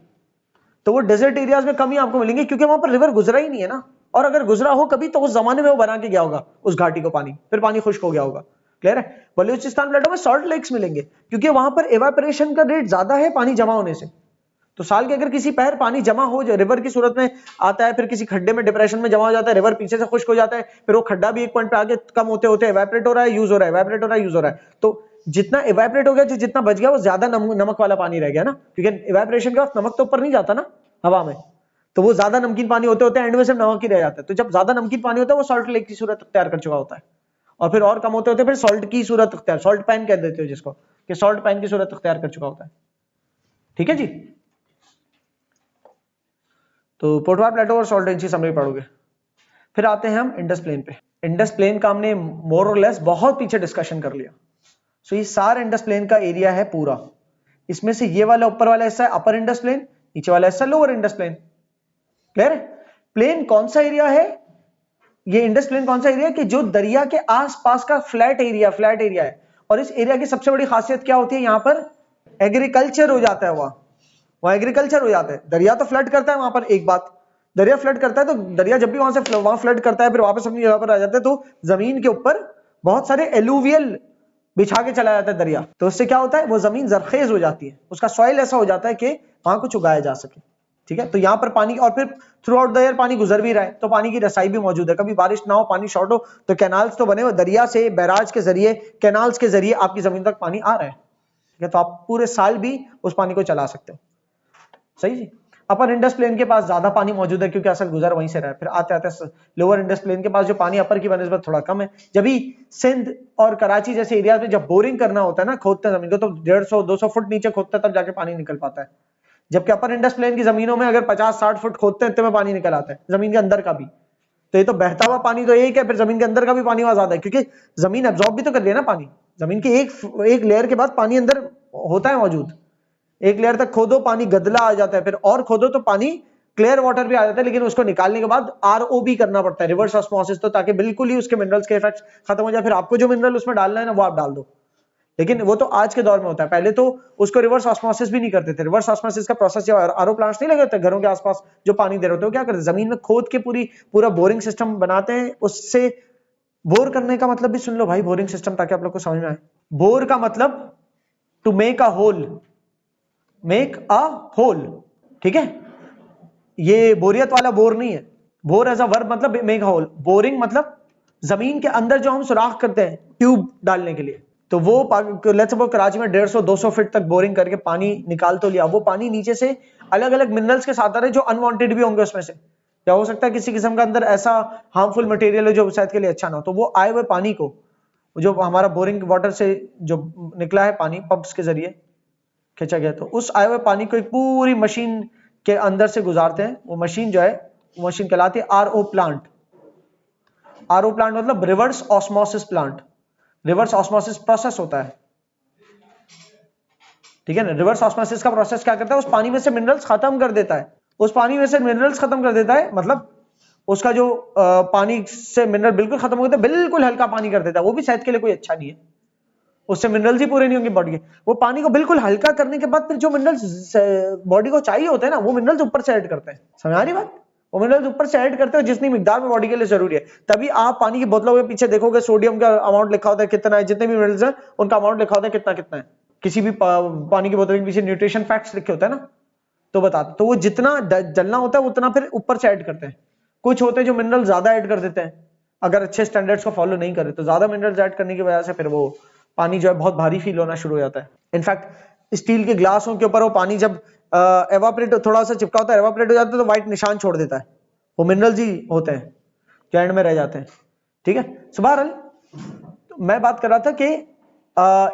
A: तो वो डेजर्ट एरियाज में कम ही आपको मिलेंगे क्योंकि वहां पर रिवर गुजरा ही नहीं है ना, और अगर गुजरा हो कभी तो उस जमाने में वो बना के गया होगा उस घाटी को पानी, फिर पानी खुश्क हो गया होगा, क्लियर है। बलूचिस्तान प्लेटो में सॉल्ट लेक्स मिलेंगे क्योंकि वहां पर एवापोरेशन का रेट ज्यादा है पानी जमा होने से, तो साल के अगर किसी पहर पानी जमा हो जाए रिवर की सूरत में आता है, फिर किसी खड्डे में डिप्रेशन में जमा हो जाता है, रिवर पीछे से खुश्क हो जाता है, फिर वो खड्डा भी एक पॉइंट पे आके कम होते होते एवापोरेट हो रहा है, यूज हो रहा है, एवापोरेट हो रहा है, यूज हो रहा है, तो जितना एवापोरेट हो गया जितना बच गया वो ज्यादा नमक वाला पानी रह गया ना, क्योंकि एवापोरेशन के वक्त नमक तो ऊपर नहीं जाता ना हवा में, तो वो ज्यादा नमकीन पानी होते होते एंड में सिर्फ नमक ही रह जाता है, तो जब ज्यादा नमकीन पानी होता है वो सॉल्ट लेक की सूरत तैयार कर चुका होता है, और फिर और कम होते होते फिर सॉल्ट की सूरत अख्तियार, सॉल्ट पैन कह देते हो जिसको, कि सॉल्ट पैन की सूरत अख्तियार कर चुका होता है, ठीक है जी। तो पोटवार प्लेटो और सॉल्ट रेंज की समरी पढ़ोगे। फिर आते हैं हम इंडस प्लेन पे। इंडस प्लेन का हमने मोर और लेस बहुत पीछे डिस्कशन कर लिया। सो ये सारा इंडस प्लेन का एरिया है पूरा, इसमें से ये वाला ऊपर वाला हिस्सा है अपर इंडस प्लेन, नीचे वाला हिस्सा लोअर इंडस प्लेन, क्लियर है। प्लेन कौन सा एरिया है, ये इंडस प्लेन कौन सा एरिया है कि जो दरिया के आसपास का फ्लैट एरिया है, और इस एरिया की सबसे बड़ी खासियत क्या होती है, यहां पर एग्रीकल्चर हो जाता है, वहां एग्रीकल्चर हो जाता है। दरिया तो फ्लड करता है वहां पर, एक बात, दरिया फ्लड करता है तो दरिया जब भी वहां से वहां फ्लड करता है फिर वापस अपनी जगह पर आ जाता है, तो जमीन के ऊपर बहुत सारे एलुवियल बिछा के चला जाता है दरिया, तो उससे क्या होता है वो जमीन जरखेज हो जाती है, उसका सॉइल ऐसा हो जाता है कि वहां कुछ उगाया जा सके, ठीक है। तो यहाँ पर पानी, और फिर थ्रू आउट द ईयर पानी गुजर भी रहा है तो पानी की रसाई भी मौजूद है, कभी बारिश ना हो पानी शॉर्ट हो तो कैनाल्स तो बने हुए, दरिया से बैराज के जरिए कैनाल्स के जरिए आपकी जमीन तक पानी आ रहा है, ठीक है, तो आप पूरे साल भी उस पानी को चला सकते हो, सही जी। अपर इंडस प्लेन के पास ज्यादा पानी मौजूद है क्योंकि असल गुजर वहीं से रहा है, फिर आते आते लोअर इंडस प्लेन के पास जो पानी अपर की बनस्बत थोड़ा कम है। जब भी सिंध और कराची जैसे एरिया में जब बोरिंग करना होता है ना, खोदते हैं जमीन को, तो 150-200 फुट नीचे खोदते हैं तब जाके पानी निकल पाता है, जबकि अपर इंडस प्लेन की जमीनों में अगर 50-60 फुट खोदते हैं इतने में पानी निकल आता है, जमीन के अंदर का भी। तो ये तो बहता हुआ पानी तो एक है, फिर जमीन के अंदर का भी पानी वहां ज्यादा है क्योंकि जमीन एब्जॉर्ब भी तो कर रही है ना पानी, जमीन की एक लेयर के बाद पानी अंदर होता है मौजूद, एक लेयर तक खोदो पानी गदला आ जाता है, फिर और खोदो तो पानी क्लियर वाटर भी आ जाता है, लेकिन उसको निकालने के बाद आरओबी करना पड़ता है, रिवर्स ऑस्मोसिस, तो ताकि बिल्कुल ही उसके मिनरल्स के इफेक्ट खत्म हो जाए, फिर आपको जो मिनरल उसमें डालना है ना वो आप डाल दो, लेकिन वो तो आज के दौर में होता है, पहले तो उसको रिवर्स ऑस्मोसिस भी नहीं करते थे। रिवर्स ऑस्मोसिस का प्रोसेस जो आरओ प्लांट्स नहीं लगे होते घरों के आसपास जो पानी दे रहे होते हैं, क्या करते हैं जमीन में खोद के पूरा बोरिंग सिस्टम बनाते हैं, उससे बोर करने का मतलब भी सुन लो भाई, बोरिंग सिस्टम, ताकि आप लोग को समझ में आए। बोर का मतलब to make a hole, make a hole, ठीक है, ये बोरियत वाला बोर नहीं है, बोर एज अ वर्ब मतलब मेक अ होल, बोरिंग मतलब जमीन के अंदर जो हम सुराख करते हैं ट्यूब डालने के लिए, तो वो लेट्स सपोज कराची में 150-200 फीट तक बोरिंग करके पानी निकाल तो लिया, वो पानी नीचे से अलग अलग मिनरल्स के साथ आ रहे जो अनवांटेड भी होंगे उसमें से, क्या हो सकता है किसी किस्म का अंदर ऐसा हार्मफुल मटेरियल है जो सेहत के लिए अच्छा ना हो, तो वो आए हुए पानी को जो हमारा बोरिंग वाटर से जो निकला है पानी पंप्स के जरिए खींचा गया, तो उस आए हुए पानी को एक पूरी मशीन के अंदर से गुजारते हैं, वो मशीन जो है वो मशीन कहलाती है आरओ प्लांट। आरओ प्लांट मतलब reverse osmosis plant, reverse osmosis process होता है, ठीक है ना। रिवर्स ऑस्मोसिस का प्रोसेस क्या करता है, उस पानी में से मिनरल्स खत्म कर देता है, उस पानी में से मिनरल्स खत्म कर देता है, मतलब उसका जो पानी से मिनरल बिल्कुल खत्म हो गया, बिल्कुल हल्का पानी कर देता है, वो भी सेहत के लिए कोई अच्छा नहीं है, उससे मिनरल्स ही पूरे नहीं होंगे बॉडी के, वो पानी को बिल्कुल हल्का करने के बाद फिर जो मिनरल्स बॉडी को चाहिए होते हैं ना वो मिनरल्स ऊपर से ऐड करते हैं, समझ आ रही बात, वो मिनरल्स ऊपर से ऐड करते हो जितनी मिकदार में बॉडी के लिए जरूरी है। तभी आप पानी की बोतलों के पीछे देखोगे सोडियम का अमाउंट लिखा होता है कितना है, जितने भी मिनरल्स हैं उनका अमाउंट लिखा होता है कितना कितना है, किसी भी पानी की बोतल के पीछे न्यूट्रिशन फैक्ट्स लिखे होते हैं ना, तो बताते, तो वो जितना जलना होता है उतना फिर ऊपर से ऐड करते हैं। कुछ होते हैं जो मिनरल ज्यादा ऐड कर देते हैं, अगर अच्छे स्टैंडर्ड्स को फॉलो नहीं करे तो ज्यादा मिनरल्स ऐड करने की वजह से फिर वो पानी जो है बहुत भारी फील होना शुरू हो जाता है। इनफैक्ट स्टील के ग्लासों के ऊपर वो पानी जब एवापोरेट थोड़ा सा चिपका होता है, एवापोरेट हो जाता है तो व्हाइट निशान छोड़ देता है, वो मिनरल्स ही होते हैं जो एंड में रह जाते हैं। ठीक है, सो बहरहाल मैं बात कर रहा था कि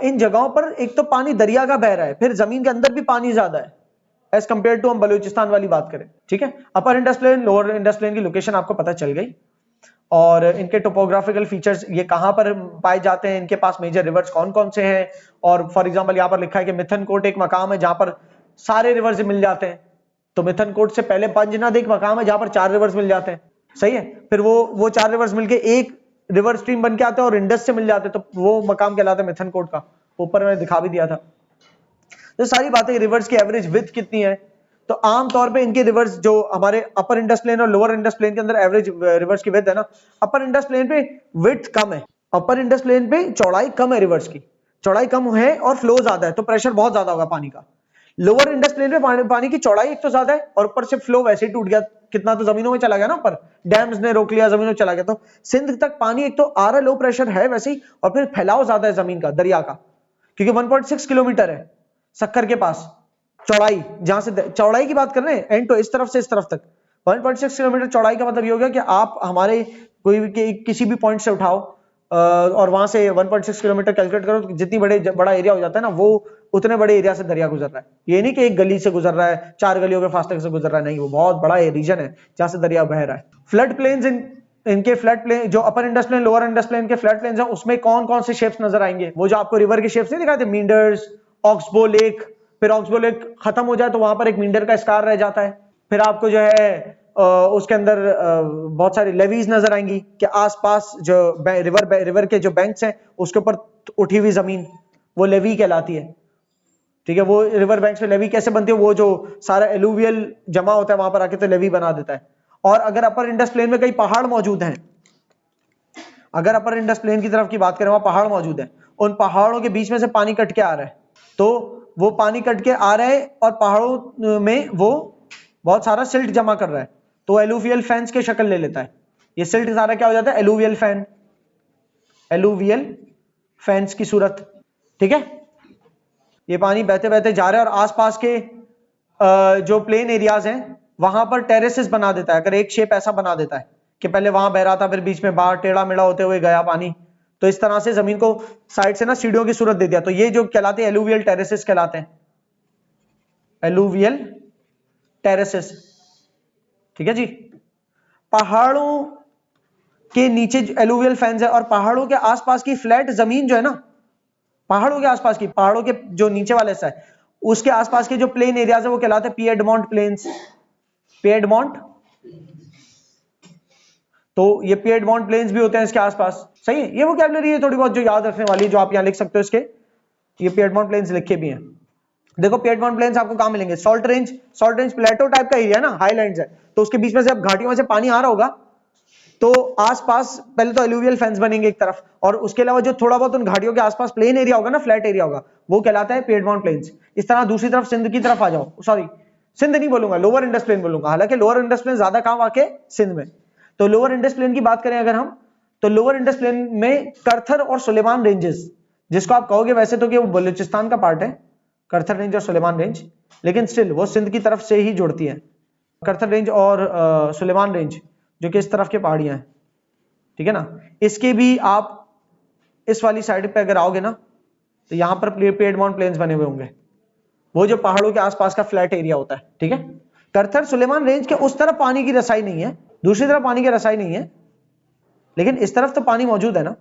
A: इन जगहों पर एक तो पानी दरिया का बह रहा है, फिर जमीन के अंदर भी पानी ज्यादा है एज कंपेयर टू हम बलूचिस्तान वाली बात करें। ठीक है, upper Indus plain lower Indus plain की लोकेशन आपको पता चल गई, और इनके टोपोग्राफिकल फीचर्स ये कहां पर पाए जाते हैं, इनके पास मेजर रिवर्स कौन कौन से हैं, और फॉर एग्जांपल यहां पर लिखा है कि मिथनकोट एक मकाम है जहां पर सारे रिवर्स मिल जाते हैं, तो मिथनकोट से पहले पंजनद एक मकाम है जहां पर 4 रिवर्स मिल जाते हैं। सही है, फिर वो 4 रिवर्स मिलके एक रिवर स्ट्रीम बन के आते हैं और इंडस से मिल जाते हैं, तो वो मकाम कहलाता है मिथनकोट का, ऊपर मैंने दिखा भी दिया था। तो सारी बातें, रिवर्स की एवरेज विड्थ कितनी है, तो आमतौर पे इनके रिवर्स जो हमारे अपर इंडस प्लेन और लोअर इंडस प्लेन के अंदर एवरेज रिवर्स की विड्थ है ना, अपर इंडस प्लेन पे विड्थ कम है, अपर इंडस प्लेन पे चौड़ाई कम है, रिवर्स की चौड़ाई कम है और फ्लो ज्यादा है, तो प्रेशर बहुत ज्यादा होगा पानी का। लोअर इंडस प्लेन पे पानी की चौड़ाई एक तो ज्यादा है और ऊपर से फ्लो वैसे ही टूट गया, कितना तो जमीनों में चला गया ना, ऊपर डैम्स ने रोक लिया, जमीनों में चला गया, तो सिंध तक पानी एक तो आ रहा लो प्रेशर है वैसे ही, और फिर फैलाव ज्यादा है जमीन का, दरिया का, क्योंकि 1.6 किलोमीटर है सक्कर के पास चौड़ाई, जहां से चौड़ाई की बात कर रहे हैं एंड तो इस तरफ से इस तरफ तक 1.6 किलोमीटर चौड़ाई का मतलब ये हो गया कि आप हमारे कोई भी किसी भी पॉइंट से उठाओ और वहां से 1.6 किलोमीटर कैलकुलेट करो, तो जितनी बड़ा एरिया हो जाता है ना, वो उतने बड़े एरिया से दरिया गुजर रहा है। ये नहीं कि एक गली से गुजर रहा है, 4 गलियों के फासले से गुजर रहा है, नहीं, वो बहुत बड़ा रीजन है जहां से दरिया बह रहा है। फ्लड प्लेन्स, इनके फ्लड प्लेन जो upper Indus plain lower Indus plain के फ्लड प्लेन्स हैं, उसमें कौन कौन से शेप्स नजर आएंगे, वो जो आपको रिवर के शेप्स नहीं दिखाए थे, मींडर्स, ऑक्सबो लेक, फिर ऑक्सबो लेक खत्म हो जाए तो वहां पर एक मींडर का स्कार रह जाता है, फिर आपको जो है उसके अंदर बहुत सारी लेवीज नजर आएंगी कि आसपास जो रिवर के जो बैंक्स हैं उसके ऊपर उठी हुई जमीन, वो लेवी कहलाती है। ठीक है, वो रिवर बैंक्स में लेवी कैसे बनती है, वो जो सारा एलुवियल जमा होता है वहां पर आके तो लेवी बना देता है। और अगर अपर इंडस प्लेन में कई पहाड़ मौजूद हैं, अगर अपर इंडस प्लेन की तरफ की बात करें, वहां पहाड़ मौजूद है, उन पहाड़ों के बीच में से पानी कट के आ रहा है, तो वो पानी कट के आ रहा है और पहाड़ों में वो बहुत सारा सिल्ट जमा कर रहा है, तो एलुवियल फैंस की शक्ल ले लेता है। ये सिल्ट सारा क्या हो जाता है, एलुवियल फैन, एलुवियल फैंस की सूरत। ठीक है, ये पानी बहते बहते जा रहा है और आसपास के जो प्लेन एरियाज हैं वहां पर टेरेसेस बना देता है। अगर एक शेप ऐसा बना देता है कि पहले वहां बह रहा था, फिर बीच में बाहर टेढ़ा मेढ़ा होते हुए गया पानी, तो इस तरह से जमीन को साइड से ना सीढ़ियों की सूरत दे दिया, तो ये जो कहलाते हैं एलुवियल टेरेसेस कहलाते हैं, एलुवियल टेरेसेस। ठीक है जी, पहाड़ों के नीचे एलुवियल फैंस है और पहाड़ों के आसपास की फ्लैट जमीन जो है ना, पहाड़ों के आसपास की, पहाड़ों के जो नीचे वाले हिस्सा है उसके आसपास के जो प्लेन एरियाज है वो कहलाते हैं पिएडमोंट प्लेन्स, पिएडमोंट। तो ये पिएडमोंट प्लेन्स भी होते हैं इसके आसपास। सही है, ये वोकैबुलरी है थोड़ी बहुत जो याद रखने वाली है, जो आप यहां लिख सकते हो, इसके ये पिएडमोंट प्लेन्स लिखे भी हैं। देखो पिएडमोंट प्लेन्स आपको कहां मिलेंगे, सॉल्ट रेंज, सॉल्ट रेंज प्लेटो टाइप का एरिया है ना, हाईलैंड्स है, तो उसके बीच में से अब घाटियों में से पानी आ रहा होगा, तो आसपास पहले तो एलुवियल फैंस बनेंगे एक तरफ, और उसके अलावा जो थोड़ा बहुत उन घाटियों के आसपास प्लेन एरिया होगा ना, फ्लैट एरिया होगा, वो कहलाता है पिएडमोंट प्लेन्स। इस तरह दूसरी तरफ सिंध की तरफ आ जाओ, सॉरी सिंध नहीं बोलूंगा, लोअर इंडस प्लेन बोलूंगा, हालांकि लोअर इंडस प्लेन ज्यादा काम आके सिंध में। तो लोअर इंडस प्लेन की बात करें अगर हम, तो लोअर इंडस प्लेन में करथर और सुलेमान रेंजेस, जिसको आप कहोगे वैसे तो कि वो बलूचिस्तान का पार्ट है, करथर रेंज और सुलेमान रेंज, लेकिन स्टिल वो सिंध की तरफ से ही जुड़ती है, करथर रेंज और सुलेमान रेंज जो कि इस तरफ के पहाड़ियां हैं। ठीक है ना, इसके भी आप इस वाली साइड पे अगर आओगे ना, तो यहां पर पिएडमोंट प्लेन्स बने हुए होंगे, वो जो पहाड़ों के आसपास का फ्लैट एरिया होता है। ठीक है, करथर सुलेमान रेंज के उस तरफ पानी की रसाई नहीं है, दूसरी तरफ पानी की रसाई नहीं है, लेकिन इस तरफ तो पानी मौजूद है ना।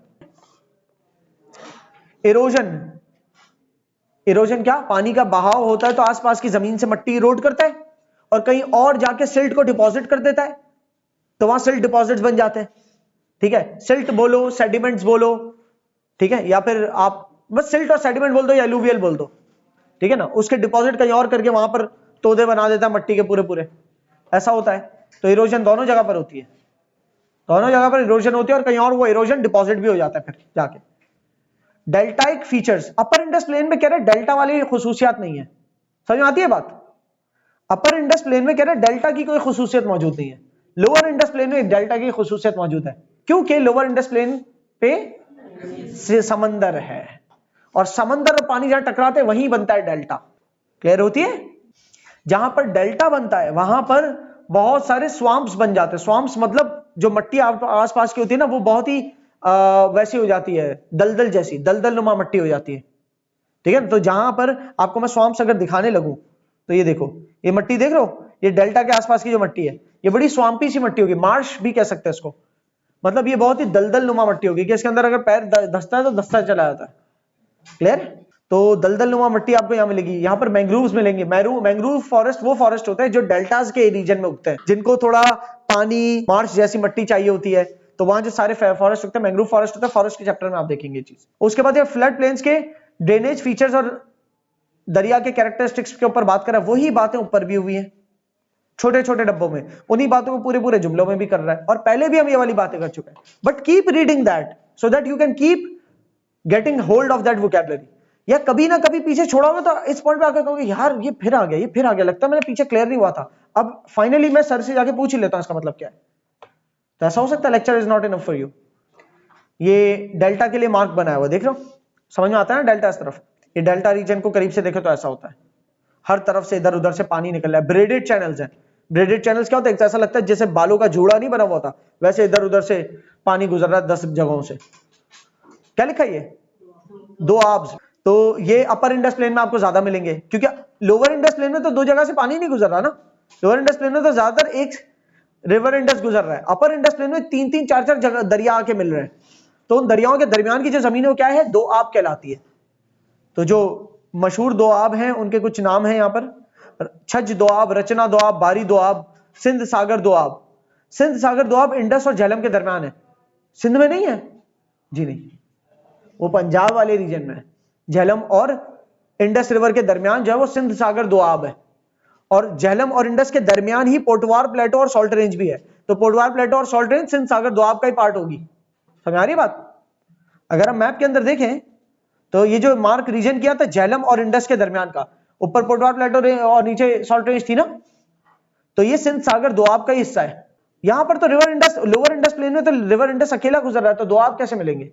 A: इरोजन, इरोजन क्या, पानी का बहाव होता है तो आसपास की जमीन से मट्टी इरोड करता है और कहीं और जाके सिल्ट को डिपॉजिट कर देता है, तो वहां सिल्ट डिपॉजिट्स बन जाते हैं। ठीक है, सिल्ट बोलो, सेडिमेंट्स बोलो, ठीक है, या फिर आप बस सिल्ट और सेडिमेंट बोल दो या एलुवियल बोल दो। ठीक है ना, उसके डिपॉजिट कहीं और करके वहां पर तोदे बना देता है मट्टी के पूरे पूरे, ऐसा होता है। तो इरोजन दोनों जगह पर होती है, दोनों जगह पर इरोजन होती है और कहीं और वो इरोजन डिपॉजिट भी हो जाता है फिर जाके। डेल्टाइक फीचर्स, अपर इंडस प्लेन में कह रहे डेल्टा वाली खुसूसियत नहीं है, समझ में आती है बात। अपर इंडस प्लेन में कह रहे डेल्टा की कोई खुसूसियत मौजूद नहीं है, लोअर इंडस प्लेन में डेल्टा की खुसूसियत मौजूद है, क्योंकि लोअर इंडस प्लेन पे से समंदर है और समंदर और पानी जहां टकराते हैं वहीं बनता है डेल्टा। क्लियर होती है? जहां पर डेल्टा बनता है वहां पर बहुत सारे स्वाम्प्स बन जाते हैं। स्वाम्प्स मतलब जो मट्टी आसपास की होती है ना, वो बहुत ही वैसी हो जाती है, दलदल जैसी, दलदल नुमा मट्टी हो जाती है। ठीक है, तो जहां पर आपको मैं स्वाम्प्स अगर दिखाने लगूं तो ये देखो, ये मट्टी देख रहे हो, ये डेल्टा के आसपास की जो मट्टी है, ये बड़ी स्वाम्पी सी मट्टी होगी, मार्श भी कह सकते हैं इसको। मतलब ये बहुत ही दलदल नुमा मट्टी होगी कि इसके अंदर अगर पैर धंसता है तो धंसता चला जाता है। क्लियर? तो दलदल नुमा मट्टी आपको यहाँ मिलेगी। यहाँ पर मैंग्रोव्स मिलेंगे। मैंग्रोव फॉरेस्ट वो फॉरेस्ट होते हैं जो डेल्टास के रीजन में उगते हैं, जिनको थोड़ा पानी, मार्श जैसी मट्टी चाहिए होती है, तो वहां जो सारे फॉरेस्ट होते हैं मैंग्रोव फॉरेस्ट होता है। फॉरेस्ट के चैप्टर में आप देखेंगे ये चीज। उसके बाद ये फ्लड प्लेन्स के ड्रेनेज फीचर्स और दरिया के कैरेक्टरिस्टिक्स के ऊपर बात कर रहा है। वही बातें ऊपर भी हुई है छोटे छोटे डब्बों में, उन्हीं बातों को पूरे पूरे जुमलों में भी कर रहा है, और पहले भी हम ये वाली बातें कर चुके हैं। But keep reading that so that you can keep getting hold of that vocabulary. या कभी ना कभी पीछे छोड़ा होगा तो इस पॉइंट पे आकर कहोगे यार ये फिर आ गया, ये फिर आ गया, लगता है मैंने पीछे क्लियर नहीं हुआ था, अब फाइनली मैं सर से जाके पूछ ही लेता हूं इसका मतलब क्या है। तो ऐसा हो सकता है lecture is not enough for you. ये डेल्टा के लिए मार्क बनाया हुआ देख रहे हो, समझ में आता है ना डेल्टा इस तरफ। ये डेल्टा रीजन को करीब से देखे तो ऐसा होता है, हर तरफ से इधर उधर से पानी निकल रहा है। ब्रेडेड चैनल्स हैं। ब्रेडेड चैनल्स क्या होता है, ऐसा लगता है जैसे बालों का जूड़ा नहीं बना हुआ था, वैसे इधर उधर से पानी गुजर रहा है 10 जगहों से। क्या लिखा है ये? दो आब्स। तो ये अपर इंडस प्लेन में आपको ज्यादा मिलेंगे, क्योंकि लोअर इंडस प्लेन में तो दो जगह से पानी नहीं गुजर रहा ना। लोअर इंडस प्लेन में तो ज्यादातर एक रिवर इंडस गुजर रहा है। अपर इंडस प्लेन में 3-3 4-4 जगह दरिया आके मिल रहे हैं। तो उन दरियाओं के दरमियान की जो जमीन है वो क्या है, दो आब कहलाती है। तो जो मशहूर दो आब हैं उनके कुछ नाम हैं यहाँ पर, छज दोआब, रचना दोआब, बारी दोआब, सिंध सागर दोआब। सिंध सागर दोआब इंडस और झेलम के दरमियान है। सिंध में नहीं है जी, नहीं, वो पंजाब वाले रीजन में है। झेलम और इंडस रिवर के दरमियान जो है वो सिंध सागर दोआब है, और झेलम और इंडस के दरमियान ही पोटवार प्लेटो और सॉल्ट रेंज भी है। तो पोटवार प्लेटो और सॉल्ट रेंज सिंध सागर दोआब का ही पार्ट होगी। समझ आ रही बात? अगर हम मैप के अंदर देखें तो ये जो मार्क रीजन किया था झेलम और इंडस के दरमियान का, ऊपर पोटवार प्लेटो और नीचे सॉल्ट रेंज थी ना, तो ये सिंध सागर दोआब का ही हिस्सा है। यहां पर तो river Indus, lower Indus plain में तो रिवर इंडस अकेला गुजर रहा है, तो दोआब कैसे मिलेंगे?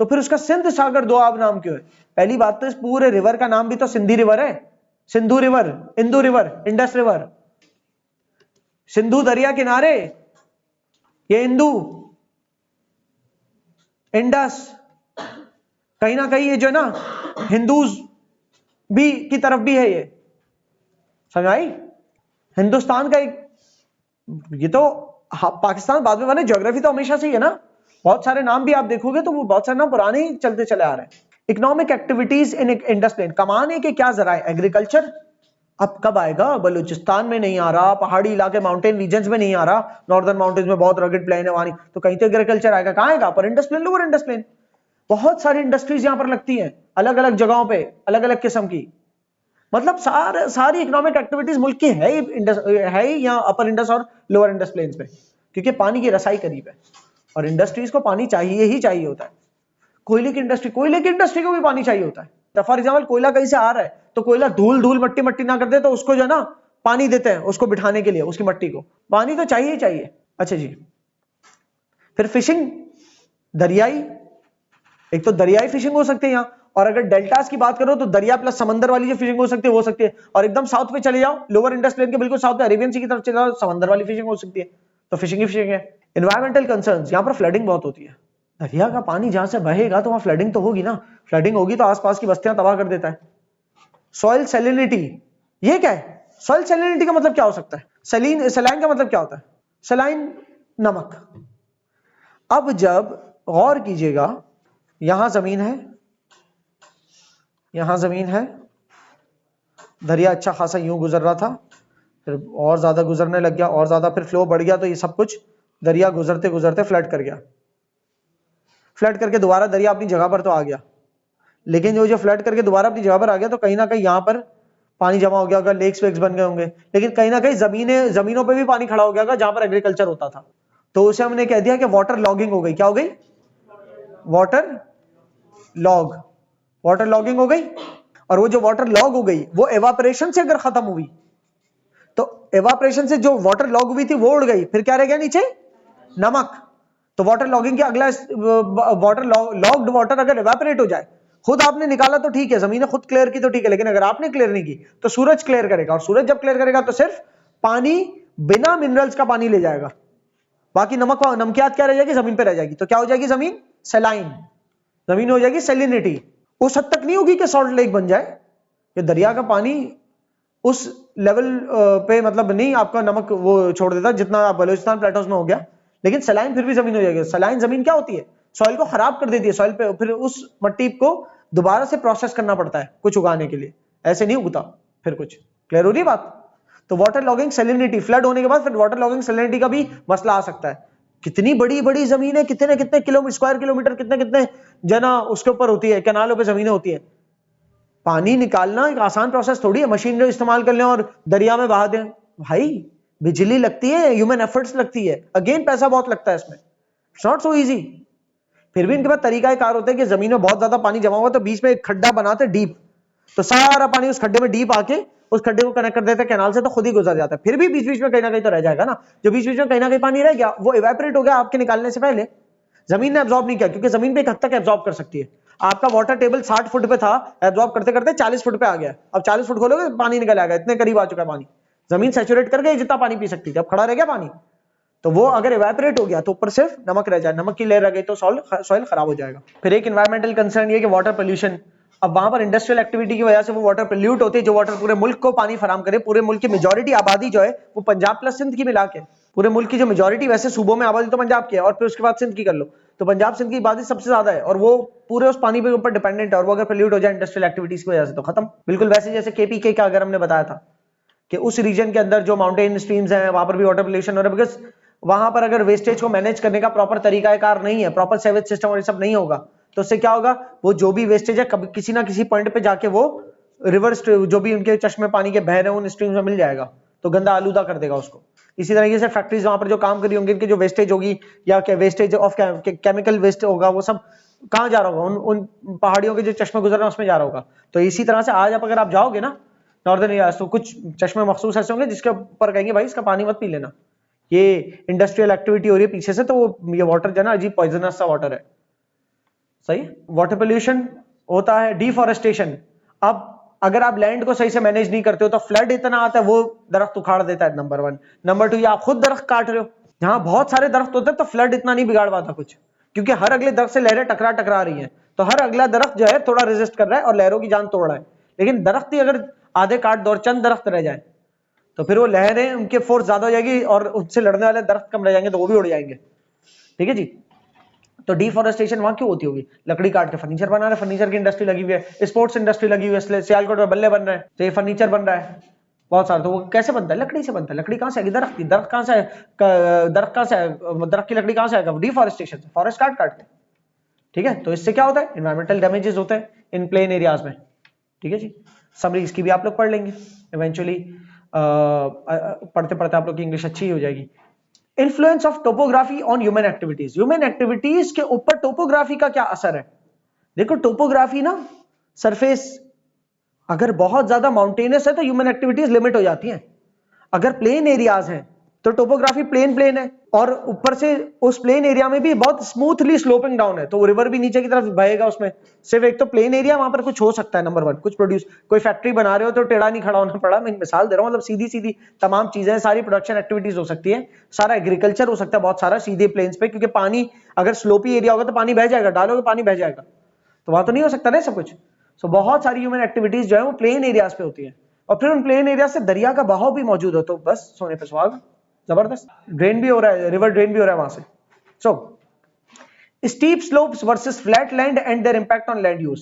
A: तो फिर उसका सिंध सागर दोआब नाम क्यों है? पहली बात तो इस पूरे रिवर का नाम भी तो सिंधी रिवर है। Sindhu river, Indu river, Indus river, Sindhu दरिया किनारे, ये इंदु, इंडस, कहीं ना कहीं ये जो है ना हिंदूज भी की तरफ भी है। ये समझ आई? हिंदुस्तान का एक, ये तो पाकिस्तान बाद में बने, ज्योग्राफी तो हमेशा से ही है ना। बहुत सारे नाम भी आप देखोगे तो वो बहुत सारे नाम पुराने ही चलते चले आ रहे हैं। Economic activities in Indus plain, कमाने के क्या जराए? एग्रीकल्चर अब कब आएगा? बलूचिस्तान में नहीं आ रहा, पहाड़ी इलाके माउंटेन रीजन्स में नहीं आ रहा, नॉर्दर्न माउंटेन्स में बहुत रगड़ प्लेन है वहां, तो कहीं तो एग्रीकल्चर आएगा। कहां आएगा? Upper Indus plain, lower Indus plain. बहुत सारी इंडस्ट्रीज यहां पर लगती हैं, अलग अलग जगहों पे, अलग अलग किस्म की। मतलब सारी इकोनॉमिक एक्टिविटीज मुल्क की है ही यहाँ अपर इंडस और लोअर इंडस प्लेन्स में, क्योंकि पानी की रसाई करीब है और इंडस्ट्रीज को पानी चाहिए ही चाहिए होता है। कोयले की इंडस्ट्री को भी पानी चाहिए होता है। तो फॉर एग्जाम्पल कोयला कहीं से आ रहा है तो कोयला धूल धूल मट्टी मट्टी ना कर दे, तो उसको जो है ना पानी देते हैं, उसको बिठाने के लिए उसकी मट्टी को पानी तो चाहिए ही चाहिए। अच्छा जी, फिर फिशिंग दरियाई, एक तो दरियाई फिशिंग हो सकती है यहाँ, और अगर डेल्टास की बात करो तो दरिया प्लस समंदर वाली जो फिशिंग हो सकती है वो सकती है। और एकदम साउथ पे चले जाओ, लोअर इंडस प्लेन के बिल्कुल साउथ में अरेबियन सी की तरफ चले जाओ, समंदर वाली फिशिंग हो सकती है। तो फिशिंग ही फिशिंग है। एनवायरमेंटल कंसर्न्स, यहाँ पर फ्लडिंग बहुत होती है। दरिया का पानी जहां से बहेगा तो वहां फ्लडिंग तो होगी ना, फ्लडिंग होगी तो आसपास की बस्तियां तबाह कर देता है। सॉइल सैलिनिटी, ये क्या है? सॉइल सैलिनिटी का मतलब क्या हो सकता है? सलाइन का मतलब क्या होता है? सलाइन नमक। अब जब गौर कीजिएगा, यहां जमीन है, यहां जमीन है, दरिया अच्छा खासा यूं गुजर रहा था, फिर और ज्यादा गुजरने लग गया, और ज्यादा फिर फ्लो बढ़ गया, तो ये सब कुछ दरिया गुजरते गुजरते फ्लड कर गया। फ्लड करके दोबारा दरिया अपनी जगह पर तो आ गया, लेकिन जो फ्लड करके दोबारा अपनी जगह पर आ गया तो कहीं ना कहीं यहाँ पर पानी जमा हो गया होगा, लेक्स वेक्स बन गए होंगे, लेकिन कहीं ना कहीं जमीनों पे भी पानी खड़ा हो गया होगा जहां पर एग्रीकल्चर होता था। तो उसे हमने कह दिया कि वाटर लॉगिंग हो गई। क्या हो गई? वाटर लॉगिंग हो गई। और वो जो वाटर लॉग हो गई वो एवापोरेशन से अगर खत्म हुई, तो एवापोरेशन से जो वाटर लॉग हुई थी वो उड़ गई, फिर क्या रह गया नीचे? नमक। तो वाटर लॉगिंग के अगला लॉग्ड वाटर अगर एवापोरेट हो जाए, खुद आपने निकाला तो ठीक है, जमीन ने खुद क्लियर की तो ठीक है, लेकिन अगर आपने क्लियर नहीं की तो सूरज क्लियर करेगा, और सूरज जब क्लियर करेगा तो सिर्फ पानी, बिना मिनरल्स का पानी ले जाएगा, बाकी नमकियात क्या रह जाएगी, जमीन पे रह जाएगी। तो क्या हो जाएगी जमीन, सलाइन, जमीन हो जाएगी सैलिनिटी। उस हद तक नहीं होगी कि सॉल्ट लेक बन जाए, कि दरिया का पानी उस लेवल पे मतलब नहीं आपका नमक वो छोड़ देता जितना आप बलूचिस्तान प्लेटोज में हो गया, लेकिन सलाइन फिर भी जमीन हो जाएगी। सलाइन जमीन क्या होती है, सॉइल को खराब कर देती है, सॉइल पे फिर उस मट्टी को दोबारा से प्रोसेस करना पड़ता है कुछ उगाने के लिए, ऐसे नहीं उगता फिर कुछ। क्लियर हो रही बात? तो वाटर लॉगिंग सैलिनिटी, फ्लड होने के बाद फिर वाटर लॉगिंग सैलिनिटी का भी मसला आ सकता है। कितनी बड़ी बड़ी जमीन है, कितने कितने स्क्वायर किलोमीटर, कितने कितने जना उसके ऊपर होती है, कैनालों पे जमीनें होती है। पानी निकालना एक आसान प्रोसेस थोड़ी है, मशीन जो इस्तेमाल कर लें और दरिया में बहा दें, भाई बिजली लगती है, ह्यूमन एफर्ट्स लगती है, अगेन पैसा बहुत लगता है इसमें, इट्स नॉट सो इजी। फिर भी इनके पास तरीका कार होता है कि जमीन में बहुत ज्यादा पानी जमा हुआ तो बीच में एक खड्डा बनाते डीप, तो सारा पानी उस खड्डे में डीप आके उस खड्डे को कनेक्ट कर देते हैं कैनाल से, तो खुद ही गुजर जाता है। फिर भी बीच बीच में कहीं ना कहीं तो रह जाएगा ना, जो बीच बीच में कहीं ना कहीं पानी रह गया वो इवेपोरेट हो गया आपके निकालने से पहले, जमीन ने एब्जॉर्ब नहीं किया, क्योंकि जमीन पे एक हद तक एब्जॉर्ब कर सकती है। आपका वाटर टेबल 60 फुट पे था, एब्जॉर्ब करते करते 40 फुट पे आ गया, अब 40 फुट खोलोगे पानी निकल आएगा, इतने करीब आ चुका है पानी, जमीन सैचुरेट कर गई जितना पानी पी सकती थी, अब खड़ा रह गया पानी। तो वो अगर इवेपोरेट हो गया तो ऊपर सिर्फ नमक रह जाए, नमक की लेयर रह गई तो सॉइल खराब हो जाएगा। फिर एक एनवायरमेंटल कंसर्न ये कि वाटर पोल्यूशन, अब वहां पर इंडस्ट्रियल एक्टिविटी की वजह से वो वाटर पोल्यूट होती है, जो वाटर पूरे मुल्क को पानी फराम करे। पूरे मुल्क की मेजॉरिटी आबादी जो है वो पंजाब प्लस सिंध की मिला के, पूरे मुल्क की जो मेजॉरिटी, वैसे सूबों में आबादी तो पंजाब की है और फिर उसके बाद सिंध की कर लो, तो पंजाब सिंध की आबादी सबसे ज्यादा है और वो पूरे उस पानी के ऊपर डिपेंडेंट है, और वो अगर पोल्यूट हो जाए इंडस्ट्रियल एक्टिविटीज की वजह से तो खत्म। बिल्कुल वैसे जैसे केपीके का अगर हमने बताया था कि उस रीजन के अंदर जो माउंटेन स्ट्रीम्स हैं वहां पर भी वाटर पोल्यूशन हो रहा है, बिकॉज वहां पर अगर वेस्टेज को मैनेज करने का प्रॉपर तरीकाकार नहीं है, प्रॉपर सेवेज सिस्टम और ये सब नहीं होगा, तो उससे क्या होगा, वो जो भी वेस्टेज है कभी किसी ना किसी पॉइंट पे जाके वो रिवर्स जो भी उनके चश्मे पानी के बह रहे हैं उन स्ट्रीम्स में मिल जाएगा, तो गंदा आलूदा कर देगा उसको। इसी तरीके से फैक्ट्रीज वहां पर जो काम कर रही होंगी, इनकी जो वेस्टेज होगी या वेस्टेज ऑफ केमिकल वेस्ट होगा, वो सब कहाँ जा रहा होगा, उन पहाड़ियों के जो चश्मे गुजर रहे हैं उसमें जा रहा होगा। तो इसी तरह से आज अगर आप जाओगे ना नॉर्दर्न एरियाज, तो कुछ चश्मे मखसूस ऐसे होंगे जिसके ऊपर कहेंगे भाई इसका पानी मत पी लेना, ये इंडस्ट्रियल एक्टिविटी हो रही है पीछे से, तो ये वाटर जो है ना अजीब पॉइजनस सा वाटर है। सही। वाटर पोल्यूशन होता है, डिफॉरेस्टेशन। अब अगर आप लैंड को सही से मैनेज नहीं करते हो तो फ्लड इतना आता है, वो दरख्त उखाड़ देता है, नंबर 1। नंबर 2, ये आप खुद दरख्त काट रहे हो। जहां बहुत सारे दरख्त होते हैं तो फ्लड इतना नहीं बिगाड़ पाता कुछ, क्योंकि हर अगले दरख्त से लहरें टकरा रही हैं, तो हर अगला दरख्त जो है थोड़ा रेजिस्ट कर रहा है और लहरों की जान तोड़ रहा है। लेकिन दरख्त ही अगर आधे काट दो और चंद दरख्त रह जाए तो फिर वो लहरें, उनके फोर्स ज्यादा हो जाएगी और उनसे लड़ने वाले दरख्त कम रह जाएंगे, तो वो भी उड़ जाएंगे। ठीक है जी। तो डिफॉरेस्टेशन वहां क्यों होती होगी, लकड़ी काट के फर्नीचर बना रहे, फर्नीचर की इंडस्ट्री लगी हुई है, स्पोर्ट्स इंडस्ट्री लगी हुई है, इसलिए सियालकोट में बल्ले बन रहे हैं तो ये फर्नीचर बन रहा है बहुत सारा। तो वो कैसे बनता है, लकड़ी से बनता है। लकड़ी कहां से आएगी, दरख्त की। दरख्त कहां से है, दरख्त कहां से है, दरख्त की लकड़ी कहां से आएगा, डिफॉरेस्टेशन से, फॉरेस्ट काट के। ठीक है, तो इससे क्या होता है, एनवायरमेंटल डैमेजेस होते हैं इन प्लेन एरियाज में। ठीक है जी। समरी इसकी भी आप लोग पढ़ लेंगे इवेंचुअली, पढ़ते पढ़ते आप लोग की इंग्लिश अच्छी हो जाएगी। Influence of topography on human activities, human activities के ऊपर टोपोग्राफी का क्या असर है। देखो टोपोग्राफी ना, सरफेस अगर बहुत ज्यादा माउंटेनियस है तो ह्यूमन एक्टिविटीज लिमिट हो जाती हैं। अगर प्लेन एरियाज हैं तो टोपोग्राफी प्लेन है, और ऊपर से उस प्लेन एरिया में भी बहुत स्मूथली स्लोपिंग डाउन है, तो रिवर भी नीचे की तरफ बहेगा उसमें। सिर्फ एक तो प्लेन एरिया, वहां पर कुछ हो सकता है, नंबर 1 कुछ प्रोड्यूस, कोई फैक्ट्री बना रहे हो तो टेढ़ा नहीं खड़ा होना पड़ा, मैं मिसाल दे रहा हूँ, मतलब सीधी सीधी तमाम चीजें, सारी प्रोडक्शन एक्टिविटीज हो सकती है, सारा एग्रीकल्चर हो सकता है बहुत सारा सीधे प्लेन्स पे, क्योंकि पानी अगर स्लोपी एरिया होगा तो पानी बह जाएगा, डालोगे पानी बह जाएगा, तो वहां तो नहीं हो सकता ना सब कुछ। सो बहुत सारी ह्यूमन एक्टिविटीज जो है वो प्लेन एरियाज पे होती है, और फिर उन प्लेन एरिया से दरिया का बहाव भी मौजूद हो, तो बस सोने पे सुहागा, जबरदस्त ड्रेन भी हो रहा है, रिवर ड्रेन भी हो रहा है वहां से। So steep slopes versus flat land and their impact on land use.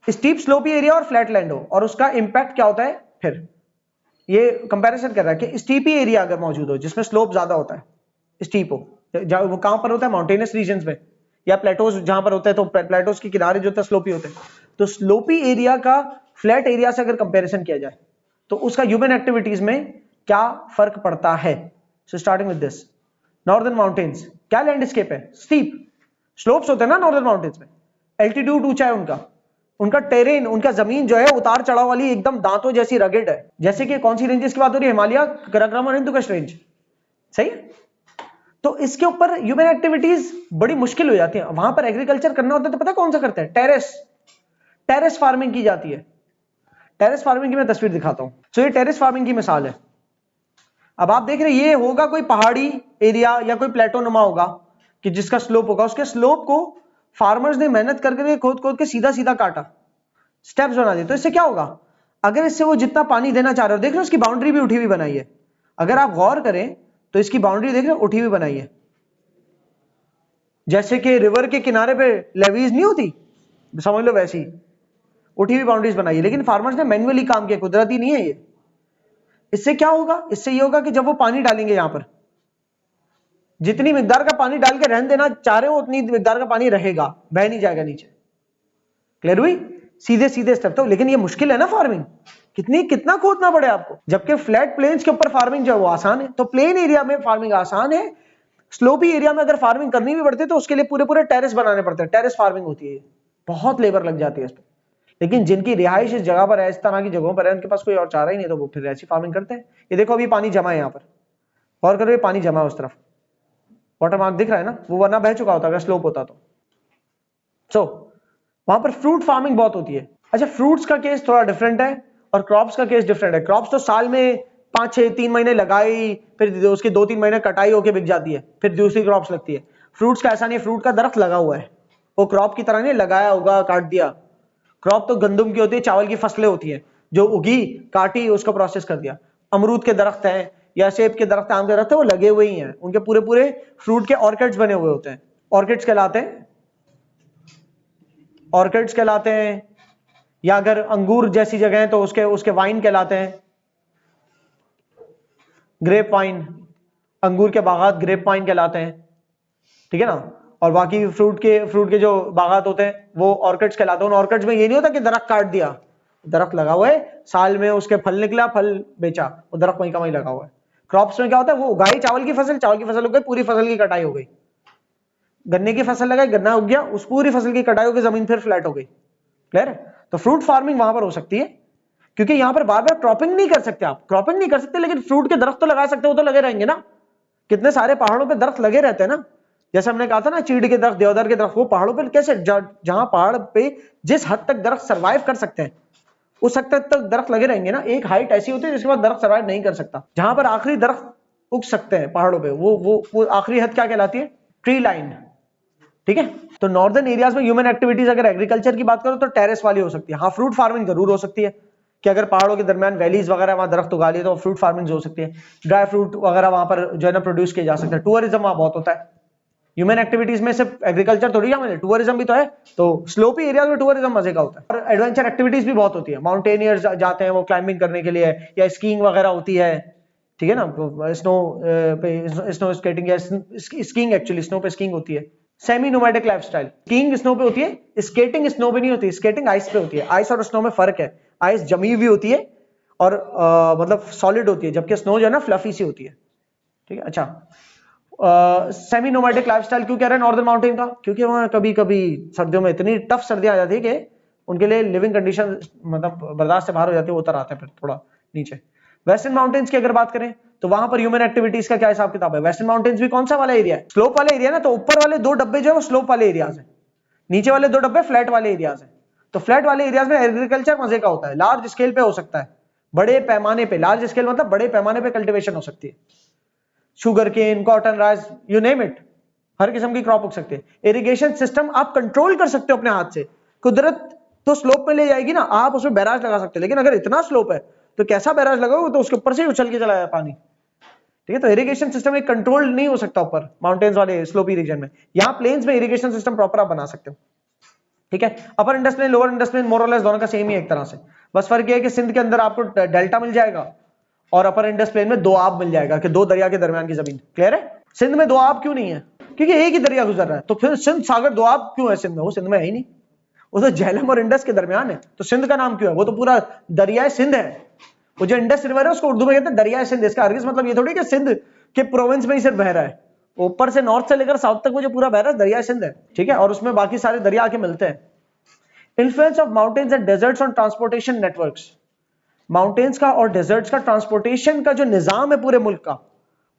A: Steep slopy area और फ्लैट लैंड हो और उसका इंपैक्ट क्या होता है, फिर ये कंपैरिजन कर रहा है कि स्टीपी एरिया अगर मौजूद हो जिसमें स्लोप ज्यादा होता है, स्टीप हो, वो कहां पर होता है, माउंटेनियस रीजन में या प्लेटोज जहां पर होता है, तो प्लेटोज के किनारे जो होता है स्लोपी होते हैं, तो स्लोपी एरिया का फ्लैट एरिया से अगर कंपैरिजन किया जाए तो उसका ह्यूमन एक्टिविटीज में क्या फर्क पड़ता है। So starting with this, northern mountains क्या लैंडस्केप है, स्टीप स्लोप्स होते हैं ना नॉर्दर्न माउंटेन्स में, एल्टीट्यूड ऊंचा है उनका, उनका टेरेन, उनका जमीन जो है उतार चढ़ाव वाली एकदम दांतों जैसी रगेड है। जैसे कि कौन सी रेंजेस की बात हो रही है, हिमालय, कराकोरम और हिंदुकुश रेंज, सही। तो इसके ऊपर ह्यूमन एक्टिविटीज बड़ी मुश्किल हो जाती है। वहां पर एग्रीकल्चर करना होता है तो पता कौन सा करते हैं, टेरेस, टेरेस फार्मिंग की जाती है। टेरेस फार्मिंग की मैं तस्वीर दिखाता हूं। तो ये टेरेस फार्मिंग की मिसाल है। अब आप देख रहे हैं ये होगा कोई पहाड़ी एरिया या कोई प्लेटो नुमा होगा कि जिसका स्लोप होगा, उसके स्लोप को फार्मर्स ने मेहनत करके खोद खोद के सीधा सीधा काटा, स्टेप्स बना दिए। तो इससे क्या होगा, अगर इससे वो जितना पानी देना चाह रहे हो, देख रहे हो उसकी बाउंड्री भी उठी हुई बनाई है। अगर आप गौर करें तो इसकी बाउंड्री देख रहे हो उठी हुई बनाई है, जैसे कि रिवर के किनारे पे लेवीज नहीं होती, समझ लो वैसी उठी हुई बाउंड्रीज बनाई है। लेकिन फार्मर्स ने मैन्युअली काम किया, कुदरती नहीं है ये। इससे क्या होगा, इससे ये होगा कि जब वो पानी डालेंगे यहां पर, जितनी मिकदार का पानी डाल के रहने देना चाह रहे हो उतनी मिकदार का पानी रहेगा, बह नहीं जाएगा नीचे। क्लियर हुई, सीधे सीधे स्टेप। तो लेकिन ये मुश्किल है ना फार्मिंग, कितना खोदना पड़े आपको, जबकि फ्लैट प्लेन्स के ऊपर फार्मिंग जो है वो आसान है। तो प्लेन एरिया में फार्मिंग आसान है, स्लोपी एरिया में अगर फार्मिंग करनी भी पड़ती है तो उसके लिए पूरे पूरे टेरेस बनाने पड़ते हैं, टेरेस फार्मिंग होती है, बहुत लेबर लग जाती है इस पर। लेकिन जिनकी रिहाइश इस जगह पर है, इस तरह की जगहों पर है, उनके पास कोई और चारा ही नहीं, तो वो फिर ऐसी फार्मिंग करते हैं। ये देखो अभी पानी जमा है यहाँ पर, और करो ये पानी जमा है उस तरफ, वाटर मार्क दिख रहा है ना, वो वरना बह चुका होता अगर स्लोप होता तो। सो वहां पर फ्रूट फार्मिंग बहुत होती है। अच्छा, फ्रूट्स का केस थोड़ा डिफरेंट है और क्रॉप्स का केस डिफरेंट है। क्रॉप्स तो साल में 5-6-3 महीने लगाई, फिर उसके 2-3 महीने कटाई होकर बिक जाती है, फिर दूसरी क्रॉप्स लगती है। फ्रूट्स का ऐसा नहीं है, फ्रूट का दरख्त लगा हुआ है, वो क्रॉप की तरह नहीं लगाया होगा काट दिया। क्रॉप तो गंदम की होती है, चावल की फसलें होती हैं, जो उगी काटी उसका प्रोसेस कर दिया। अमरूद के दरख्त हैं या सेब के दरख्त, आम के दरख्त है, वो लगे हुए ही हैं, उनके पूरे पूरे फ्रूट के ऑर्किड्स बने हुए होते हैं, ऑर्किड्स कहलाते हैं, ऑर्किड्स कहलाते हैं। या अगर अंगूर जैसी जगह है तो उसके उसके वाइन कहलाते हैं, ग्रेप वाइन, अंगूर के बागात ग्रेप वाइन कहलाते हैं, ठीक है ना। और बाकी फ्रूट के जो बागात होते हैं वो ऑर्किड्स कहलाते हैं। उन ऑर्किड्स में ये नहीं होता कि दरख्त काट दिया, दरख्त लगा हुआ है, साल में उसके फल निकला, फल बेचा, वो दरख्त वहीं का वहीं लगा हुआ है। क्रॉप्स में क्या होता है, वो उगाई चावल की फसल, चावल की फसल हो गई, पूरी फसल की कटाई हो गई। गन्ने की फसल लगाई, गन्ना उग गया, उस पूरी फसल की कटाई होगी, जमीन फिर फ्लैट हो गई। क्लियर है। तो फ्रूट फार्मिंग वहां पर हो सकती है, क्योंकि यहां पर बार बार क्रॉपिंग नहीं कर सकते आप, क्रॉपिंग नहीं कर सकते, लेकिन फ्रूट के दरख्त तो लगा सकते हो, तो लगे रहेंगे ना। कितने सारे पहाड़ों पे दरख्त लगे रहते हैं ना, जैसे हमने कहा था ना, चीड़ के दरख्त, देवदार के दरख्त, वो पहाड़ों पे कैसे, जहां पहाड़ पे जिस हद तक दरख्त सर्वाइव कर सकते हैं उस हद तक दरख्त लगे रहेंगे ना। एक हाइट ऐसी होती है जिसके बाद दरख्त सर्वाइव नहीं कर सकता, जहां पर आखिरी दरख्त उग सकते हैं पहाड़ों पे, वो आखिरी हद क्या कहलाती है, ट्री लाइन। ठीक है। तो नॉर्दर्न एरियाज में ह्यूमन एक्टिविटीज अगर एग्रीकल्चर की बात करो तो टेरेस वाली हो सकती है। हाँ, फ्रूट फार्मिंग जरूर हो सकती है कि अगर पहाड़ों के दरमियान वैलीज वगैरह वहां दरख्त उगा लिए तो फ्रूट फार्मिंग हो सकती है। ड्राई फ्रूट वगैरह वहां पर जो है ना प्रोड्यूस किए जा सकते हैं। टूरिज्म वहां बहुत होता है। ह्यूमन एक्टिविटीज में सिर्फ एग्रीकल्चर थोड़ी है, टूरिज्म भी तो है। तो स्लोपी एरियाज में टूरिज्म मजे का होता है। और एडवेंचर एक्टिविटीज भी बहुत होती है, माउंटेनियर्स जाते हैं वो क्लाइंबिंग करने के लिए, या स्कीइंग वगैरह होती है, ठीक है ना, स्नो पे स्नो स्केटिंग या स्कीइंग, एक्चुअली स्नो पे स्कीइंग होती है। Semi nomadic lifestyle, skiing snow पे होती है, स्केटिंग स्नो पे नहीं होती, स्केटिंग आइस पे होती है। आइस और स्नो में फर्क है, आइस जमी हुई होती है और मतलब सॉलिड होती है, जबकि स्नो जो है ना फ्लफी सी होती है। ठीक है। अच्छा, सेमी नोमैडिक लाइफस्टाइल क्यों कह रहे हैं नॉर्दर्न माउंटेन का, क्योंकि वहां कभी कभी सर्दियों में इतनी टफ सर्दियां आ जाती है कि उनके लिए लिविंग कंडीशन मतलब बर्दाश्त से बाहर हो जाती है, वो उतर आते हैं फिर थोड़ा नीचे। वेस्टर्न माउंटेन्स की अगर बात करें तो वहां पर ह्यूमन एक्टिविटीज का क्या हिसाब किताब है। वेस्टर्न माउंटेन्स भी कौन सा वाला एरिया है, स्लोप वाला एरिया ना, तो ऊपर वाले 2 डब्बे जो है वो स्लोप वाले एरियाज है, नीचे वाले 2 डब्बे फ्लैट वाले एरियाज है। तो फ्लैट वाले एरियाज में एग्रीकल्चर मजे का होता है, लार्ज स्केल पे हो सकता है, बड़े पैमाने पे, लार्ज स्केल मतलब बड़े पैमाने पे कल्टीवेशन हो सकती है। Sugar cane, cotton, rice, you name it, हर किस्म की क्रॉप उग सकती है। इरिगेशन सिस्टम आप कंट्रोल कर सकते हो अपने हाथ से, कुदरत तो स्लोप पे ले जाएगी ना, आप उसमें बैराज लगा सकते हो, लेकिन अगर इतना स्लोप है तो कैसा बैराज लगाओगे, तो उसके ऊपर से उछल के चला जाए पानी। ठीक है। तो इरिगेशन सिस्टम एक कंट्रोल नहीं हो सकता ऊपर माउंटेन्स वाले स्लोपी रीजन में। यहां प्लेन्स में इरिगेशन सिस्टम प्रॉपर आप बना सकते हो। ठीक है। Upper Indus plain, lower Indus plain more or less दोनों का सेम ही एक तरह से, बस फर्क ये है कि सिंध के अंदर आपको डेल्टा मिल जाएगा और अपर इंडस प्लेन में 2 आब मिल जाएगा कि 2 दरिया के दरमियान की जमीन। क्लियर है। सिंध में 2 आब क्यों नहीं है, क्योंकि एक ही दरिया गुजर रहा है, तो फिर सिंध सागर 2 आब क्यों है सिंध में, वो सिंध में है ही नहीं, वो तो झेलम और इंडस के दरमियान है, तो सिंध का नाम क्यों है, वो तो पूरा दरियाए सिंध है। वो जो इंडस रिवर है उसको उर्दू में कहते हैं दरियाए सिंध। इसका हरगिज़ मतलब ये थोड़ी कि सिंध के प्रोविंस में ही सिर्फ बह रहा है, ऊपर से नॉर्थ से लेकर साउथ तक वो जो पूरा बह रहा है दरियाए सिंध है। ठीक है। और उसमें बाकी सारे दरिया आके मिलते हैं। Influence of mountains and deserts on transportation networks, mountains का और डेजर्ट्स का ट्रांसपोर्टेशन का जो निजाम है पूरे मुल्क का,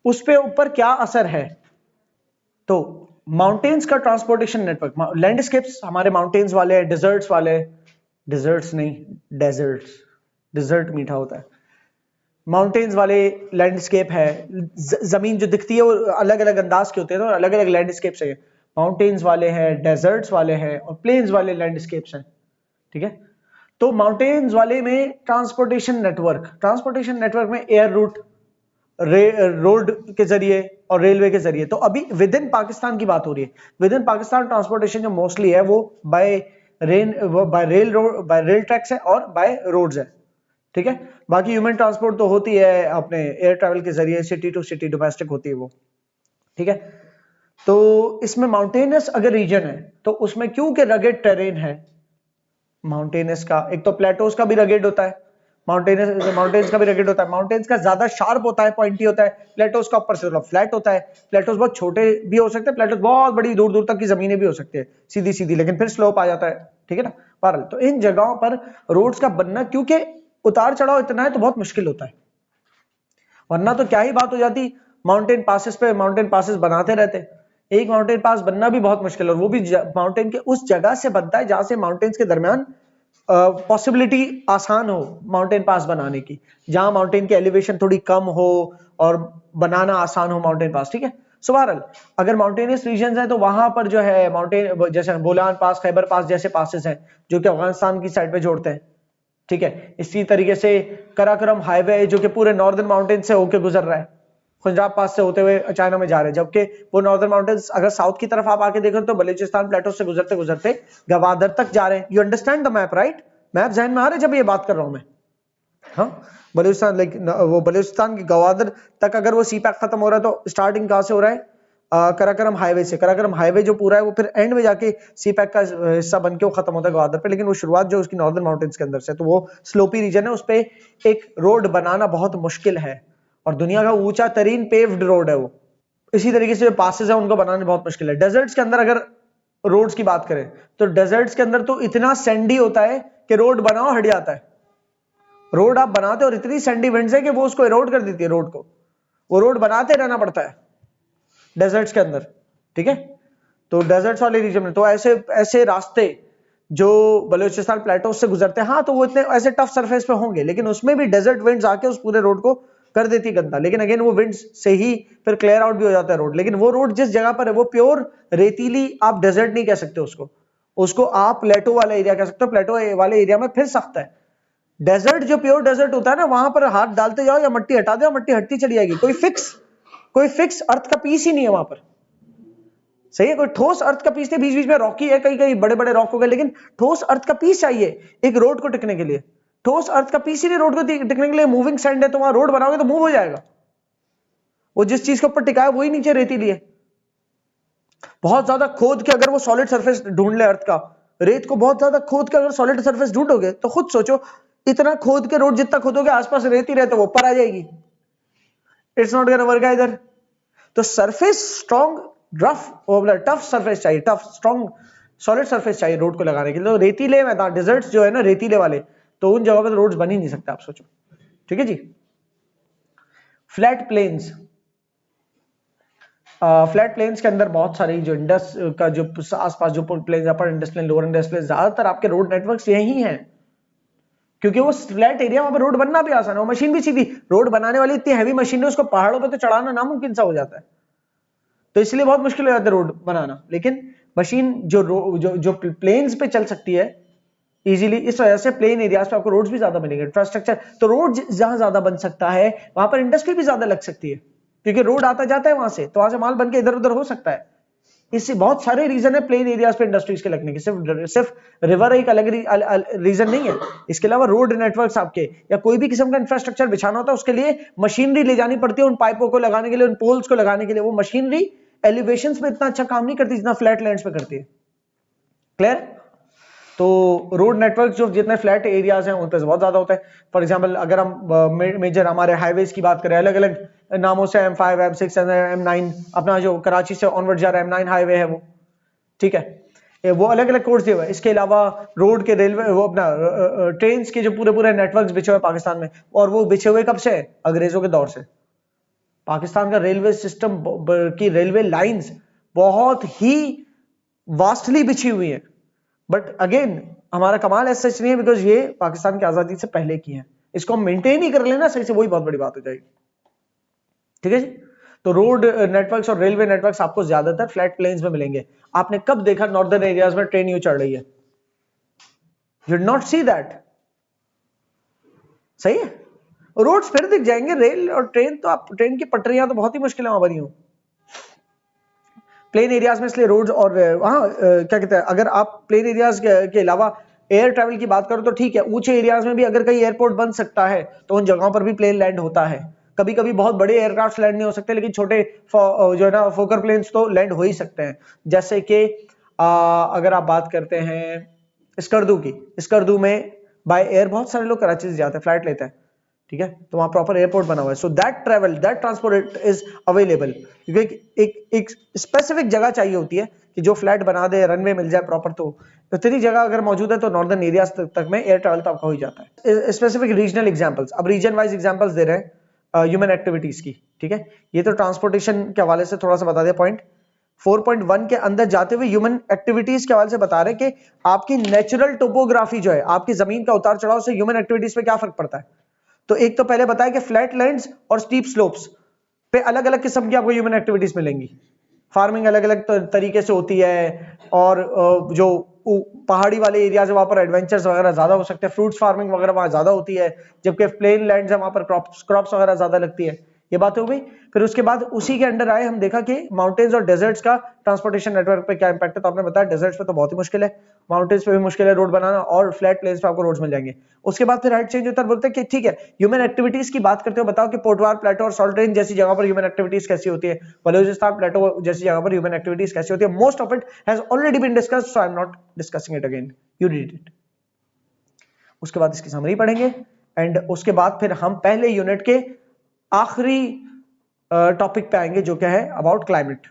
A: उस पे ऊपर क्या असर है। तो माउंटेन्स का ट्रांसपोर्टेशन नेटवर्क, लैंडस्केप्स हमारे माउंटेन्स वाले, डेजर्ट्स वाले, डिजर्ट्स नहीं, डेजर्ट्स। डिजर्ट मीठा होता है। माउंटेन्स वाले लैंडस्केप है, जमीन जो दिखती है वो अलग अलग अंदाज के होते हैं, तो अलग अलग लैंडस्केप है। माउंटेन्स वाले हैं, डेजर्ट्स वाले हैं और प्लेन्स वाले लैंडस्केप्स हैं। ठीक है, तो माउंटेन्स वाले में ट्रांसपोर्टेशन नेटवर्क में एयर रूट, रोड के जरिए और रेलवे के जरिए। तो अभी विद इन पाकिस्तान की बात हो रही है। विद इन पाकिस्तान ट्रांसपोर्टेशन जो मोस्टली है वो बाय रेल ट्रैक्स है और बाय रोड्स है। ठीक है, बाकी ह्यूमन ट्रांसपोर्ट तो होती है अपने एयर ट्रैवल के जरिए, सिटी टू सिटी डोमेस्टिक होती है वो। ठीक है, तो इसमें माउंटेनस अगर रीजन है तो उसमें क्योंकि रगेड टेरेन है, माउंटेनस का एक तो प्लेटोस का भी रगेड होता है, माउंटेन्स का भी रगेड होता है। माउंटेन्स का ज्यादा शार्प होता है, पॉइंटी होता है, प्लेटोस का ऊपर से थोड़ा फ्लैट होता है। प्लेटोस बहुत छोटे भी हो सकते हैं, प्लेटोस बहुत बड़ी दूर दूर तक की जमीनें भी हो सकती है सीधी सीधी, लेकिन फिर स्लोप आ जाता है। ठीक है ना, बहरहाल तो इन जगहों पर रोड्स का बनना, क्योंकि उतार चढ़ाव इतना है तो बहुत मुश्किल होता है, वरना तो क्या ही बात हो जाती, माउंटेन पासेस पे माउंटेन पासेस बनाते रहते। एक माउंटेन पास बनना भी बहुत मुश्किल है, और वो भी माउंटेन के उस जगह से बनता है जहां से माउंटेन्स के दरमियान पॉसिबिलिटी आसान हो माउंटेन पास बनाने की, जहां माउंटेन की एलिवेशन थोड़ी कम हो और बनाना आसान हो माउंटेन पास। ठीक है, सो बहरहाल अगर माउंटेनियस रीजन है तो वहां पर जो है माउंटेन, जैसे बोलान पास, खैबर पास जैसे पासेस हैं जो कि अफगानिस्तान की साइड पे जोड़ते हैं। ठीक है, इसी तरीके से कराकोरम हाईवे जो कि पूरे नॉर्दर्न माउंटेन से होकर गुजर रहा है, पंजाब पास से होते हुए चाइना में जा रहे हैं, जबकि वो नॉर्दर्न माउंटेन्स अगर साउथ की तरफ आप आके देखो तो बलूचिस्तान प्लेटो से गुजरते गुजरते गवादर तक जा रहे हैं। You understand the map, right? Map जहन में आ रहा है जब ये बात कर रहा हूं मैं? हाँ, बलूचिस्तान, लाइक वो बलूचिस्तान की गवादर तक अगर वो सी पैक खत्म हो रहा है तो स्टार्टिंग कहां से हो रहा है? कराकोरम हाईवे से। कराकोरम हाईवे जो पूरा है वो फिर एंड में जाके सी पैक का हिस्सा बन के वो खत्म होता है गवादर पे, लेकिन वो शुरुआत जो उसकी नॉर्दर्न माउंटेन्स के अंदर से, तो वो स्लोपी रीजन है, उस पे एक रोड बनाना बहुत मुश्किल है और दुनिया का ऊंचा तरीन पेव्ड रोड है वो। इसी तरीके से जो पासेस है उनको बनाने बहुत मुश्किल है। डेजर्ट्स के अंदर अगर रोड्स की बात करें तो डेजर्ट्स के अंदर तो इतना सैंडी होता है कि रोड बनाओ हट जाता है। रोड आप बनाते हो और इतनी सैंडी विंड्स है कि वो उसको इरोड कर देती है रोड को, वो रोड बनाते रहना पड़ता है डेजर्ट्स के अंदर। ठीक है, तो डेजर्ट्स वाले रीजन में तो ऐसे ऐसे रास्ते जो बलूचिस्तान प्लेटो से गुजरते हैं, हाँ तो वो इतने ऐसे टफ सरफेस पे होंगे, लेकिन उसमें भी डेजर्ट विंड्स आके उस पूरे रोड को कर देती है गंदा। लेकिन अगेन वो विंड्स से ही फिर क्लियर आउट भी हो जाता है रोड, लेकिन वो रोड जिस जगह पर है वो प्योर रेतीली, आप डेजर्ट नहीं कह सकते उसको, उसको आप प्लेटो वाला एरिया कह सकते हो। प्लेटो वाले एरिया में फिर सख्त है। डेजर्ट जो प्योर डेजर्ट होता है ना, वहां पर हाथ डालते जाओ या मट्टी हटा दो, मट्टी हटती चली जाएगी, कोई फिक्स अर्थ का पीस ही नहीं है वहां पर। सही है, कोई ठोस अर्थ का पीस नहीं, बीच बीच में रॉकी है, कई कई बड़े बड़े रॉक हो गए, लेकिन ठोस अर्थ का पीस चाहिए एक रोड को टिकने के लिए। ठोस अर्थ का पीस ही नहीं रोड को टिकने के लिए। मूविंग सैंड है तो वहां रोड बनाओगे तो मूव हो जाएगा, वो जिस चीज के ऊपर टिका है वही नीचे रेतीली है। बहुत ज्यादा खोद के अगर वो सॉलिड सरफेस ढूंढ ले अर्थ का, रेत को बहुत ज्यादा खोद के अगर सॉलिड सरफेस ढूंढोगे तो खुद सोचो, इतना खोद के रोड जितना खोदोगे आसपास रेत ही रहते वो ऊपर आ जाएगी। It's not gonna work either. तो सरफेस स्ट्रॉन्ग, टफ सरफेस चाहिए, टफ स्ट्रॉन्ग सॉलिड सरफेस चाहिए रोड को लगाने के लिए। तो रेतीले मैदान, डिजर्ट्स जो है ना रेतीले वाले, तो उन जगहों पे तो रोड्स बन ही नहीं सकते, आप सोचो। ठीक है जी। फ्लैट प्लेन्स, फ्लैट प्लेन्स के अंदर बहुत सारी जो इंडस का जो आसपास जो plains, upper Indus plain, lower Indus plain, ज्यादातर आपके रोड नेटवर्क्स यही हैं, क्योंकि वो फ्लैट एरिया, वहां पर रोड बनना भी आसान है, मशीन भी सीधी। रोड बनाने वाली इतनी हैवी मशीन है, उसको पहाड़ों पे तो चढ़ाना नामुमकिन सा हो जाता है, तो इसलिए बहुत मुश्किल हो जाता है रोड बनाना। लेकिन मशीन जो प्लेन्स पे चल सकती है इजीली, इस वजह से प्लेन एरियाज पे आपको रोड्स भी ज्यादा बनेंगे। इंफ्रास्ट्रक्चर तो रोड जहां ज्यादा बन सकता है वहां पर इंडस्ट्री भी ज्यादा लग सकती है, क्योंकि रोड आता जाता है वहां से, तो वहां से माल बन के इधर उधर हो सकता है। इससे बहुत सारे रीजन है प्लेन एरियाज पे इंडस्ट्रीज के लगने के, सिर्फ रिवर एक अलग रीजन नहीं है। इसके अलावा रोड नेटवर्क्स आपके या कोई भी किस्म का इंफ्रास्ट्रक्चर बिछाना होता है, उसके लिए मशीनरी ले जानी पड़ती है, उन पाइपों को लगाने के लिए, उन पोल्स को लगाने के लिए। वो मशीनरी एलिवेशंस पे इतना अच्छा काम नहीं करती जितना फ्लैट लैंड्स पे करती है। क्लियर? तो रोड नेटवर्क जो जितने फ्लैट एरियाज हैं उन पर बहुत ज्यादा होता है। फॉर एग्जांपल अगर हम मेजर हमारे हाईवेज की बात करें, अलग अलग नामों से, M5, M6, M9, अपना जो कराची से ऑनवर्ड जा रहा है M9 हाईवे है वो, ठीक है, वो अलग अलग कोर्स दिए हुए। इसके अलावा रोड के, रेलवे, वो अपना ट्रेन के जो पूरे पूरे नेटवर्क बिछे हुए पाकिस्तान में, और वो बिछे हुए कब से? अंग्रेजों के दौर से। पाकिस्तान का रेलवे सिस्टम की रेलवे लाइंस बहुत ही वास्टली बिछी हुई है, बट अगेन हमारा कमाल ऐसा सच नहीं है, बिकॉज ये पाकिस्तान की आजादी से पहले की है, इसको हम मेंटेन ही कर लेना सही से, वही बहुत बड़ी बात हो जाएगी। ठीक है जी। तो रोड नेटवर्क्स और रेलवे नेटवर्क्स आपको ज्यादातर फ्लैट प्लेन्स में मिलेंगे। आपने कब देखा नॉर्दर्न एरियाज में ट्रेन यूं चढ़ रही है? You did not see that. सही है, रोड्स फिर दिख जाएंगे, रेल और ट्रेन तो आप, ट्रेन की पटरियां तो बहुत ही मुश्किल है वहां बनी हो प्लेन एरियाज में, इसलिए रोड्स और हाँ क्या कहते हैं, अगर आप प्लेन एरियाज के अलावा एयर ट्रैवल की बात करो तो ठीक है, ऊंचे एरियाज में भी अगर कहीं एयरपोर्ट बन सकता है तो उन जगहों पर भी प्लेन लैंड होता है। कभी कभी बहुत बड़े एयरक्राफ्ट लैंड नहीं हो सकते, लेकिन छोटे जो है ना फोकर प्लेन्स तो लैंड हो ही सकते हैं। जैसे कि अगर आप बात करते हैं स्कर्दू की, स्कर्दू में बाय एयर बहुत सारे लोग कराची से जाते हैं, फ्लाइट लेते हैं, ठीक है, तो वहां प्रॉपर एयरपोर्ट बना हुआ है। So that travel, that transport is available, क्योंकि एक स्पेसिफिक जगह चाहिए होती है कि जो फ्लैट बना दे, रनवे मिल जाए प्रॉपर, तो इतनी जगह अगर मौजूद है तो नॉर्दर्न एरियाज तक में एयर ट्रैवल तो आपका हो ही जाता है। स्पेसिफिक रीजनल एग्जांपल्स, अब रीजन वाइज एग्जांपल्स दे रहे हैं ह्यूमन एक्टिविटीज की, ठीक है, ये तो ट्रांसपोर्टेशन के हवाले से थोड़ा सा बता दिया पॉइंट। 4.1 के अंदर जाते हुए ह्यूमन एक्टिविटीज के हवाले से बता रहे हैं कि आपकी नेचुरल टोपोग्राफी जो है, आपकी जमीन का उतार चढ़ाव से ह्यूमन एक्टिविटीज पे क्या फर्क पड़ता है। तो एक तो पहले बताया कि फ्लैट लैंड्स और स्टीप स्लोप्स पे अलग अलग किस्म की आपको ह्यूमन एक्टिविटीज मिलेंगी। फार्मिंग अलग अलग तरीके से होती है, और जो पहाड़ी वाले एरियाज है वहां पर एडवेंचर्स वगैरह ज्यादा हो सकते हैं, फ्रूट्स फार्मिंग वगैरह वहां ज्यादा होती है, जबकि प्लेन लैंड्स है वहां पर क्रॉप्स वगैरह ज्यादा लगती है। ये बात हो गई। फिर उसके बाद उसी के अंडर आए, हम देखा कि माउंटेन्स और डेजर्ट्स का ट्रांसपोर्टेशन नेटवर्क पे क्या इंपैक्ट है। तो आपने बताया डेजर्ट्स पे तो बहुत ही मुश्किल है, माउंटेन्स पे भी मुश्किल है रोड बनाना, और फ्लैट प्लेन्स पे आपको रोड्स मिल जाएंगे। उसके बाद फिर हाइट चेंज होता है, बोलते हैं कि ठीक है ह्यूमन एक्टिविटीज की बात करते हो, बताओ कि पोटवार प्लेटो और सॉल्ट रेंज जैसी जगह पर ह्यूमन एक्टिविटीज कैसी होती है, बलूचिस्तान प्लेटो जैसी जगह पर ह्यूमन एक्टिविटीज कैसी होती है। Most of it has already been discussed, so I am not discussing it again, you read it. उसके बाद इसकी समरी पढ़ेंगे, एंड उसके बाद फिर हम पहले यूनिट के आखिरी टॉपिक पे आएंगे, जो क्या है अबाउट क्लाइमेट।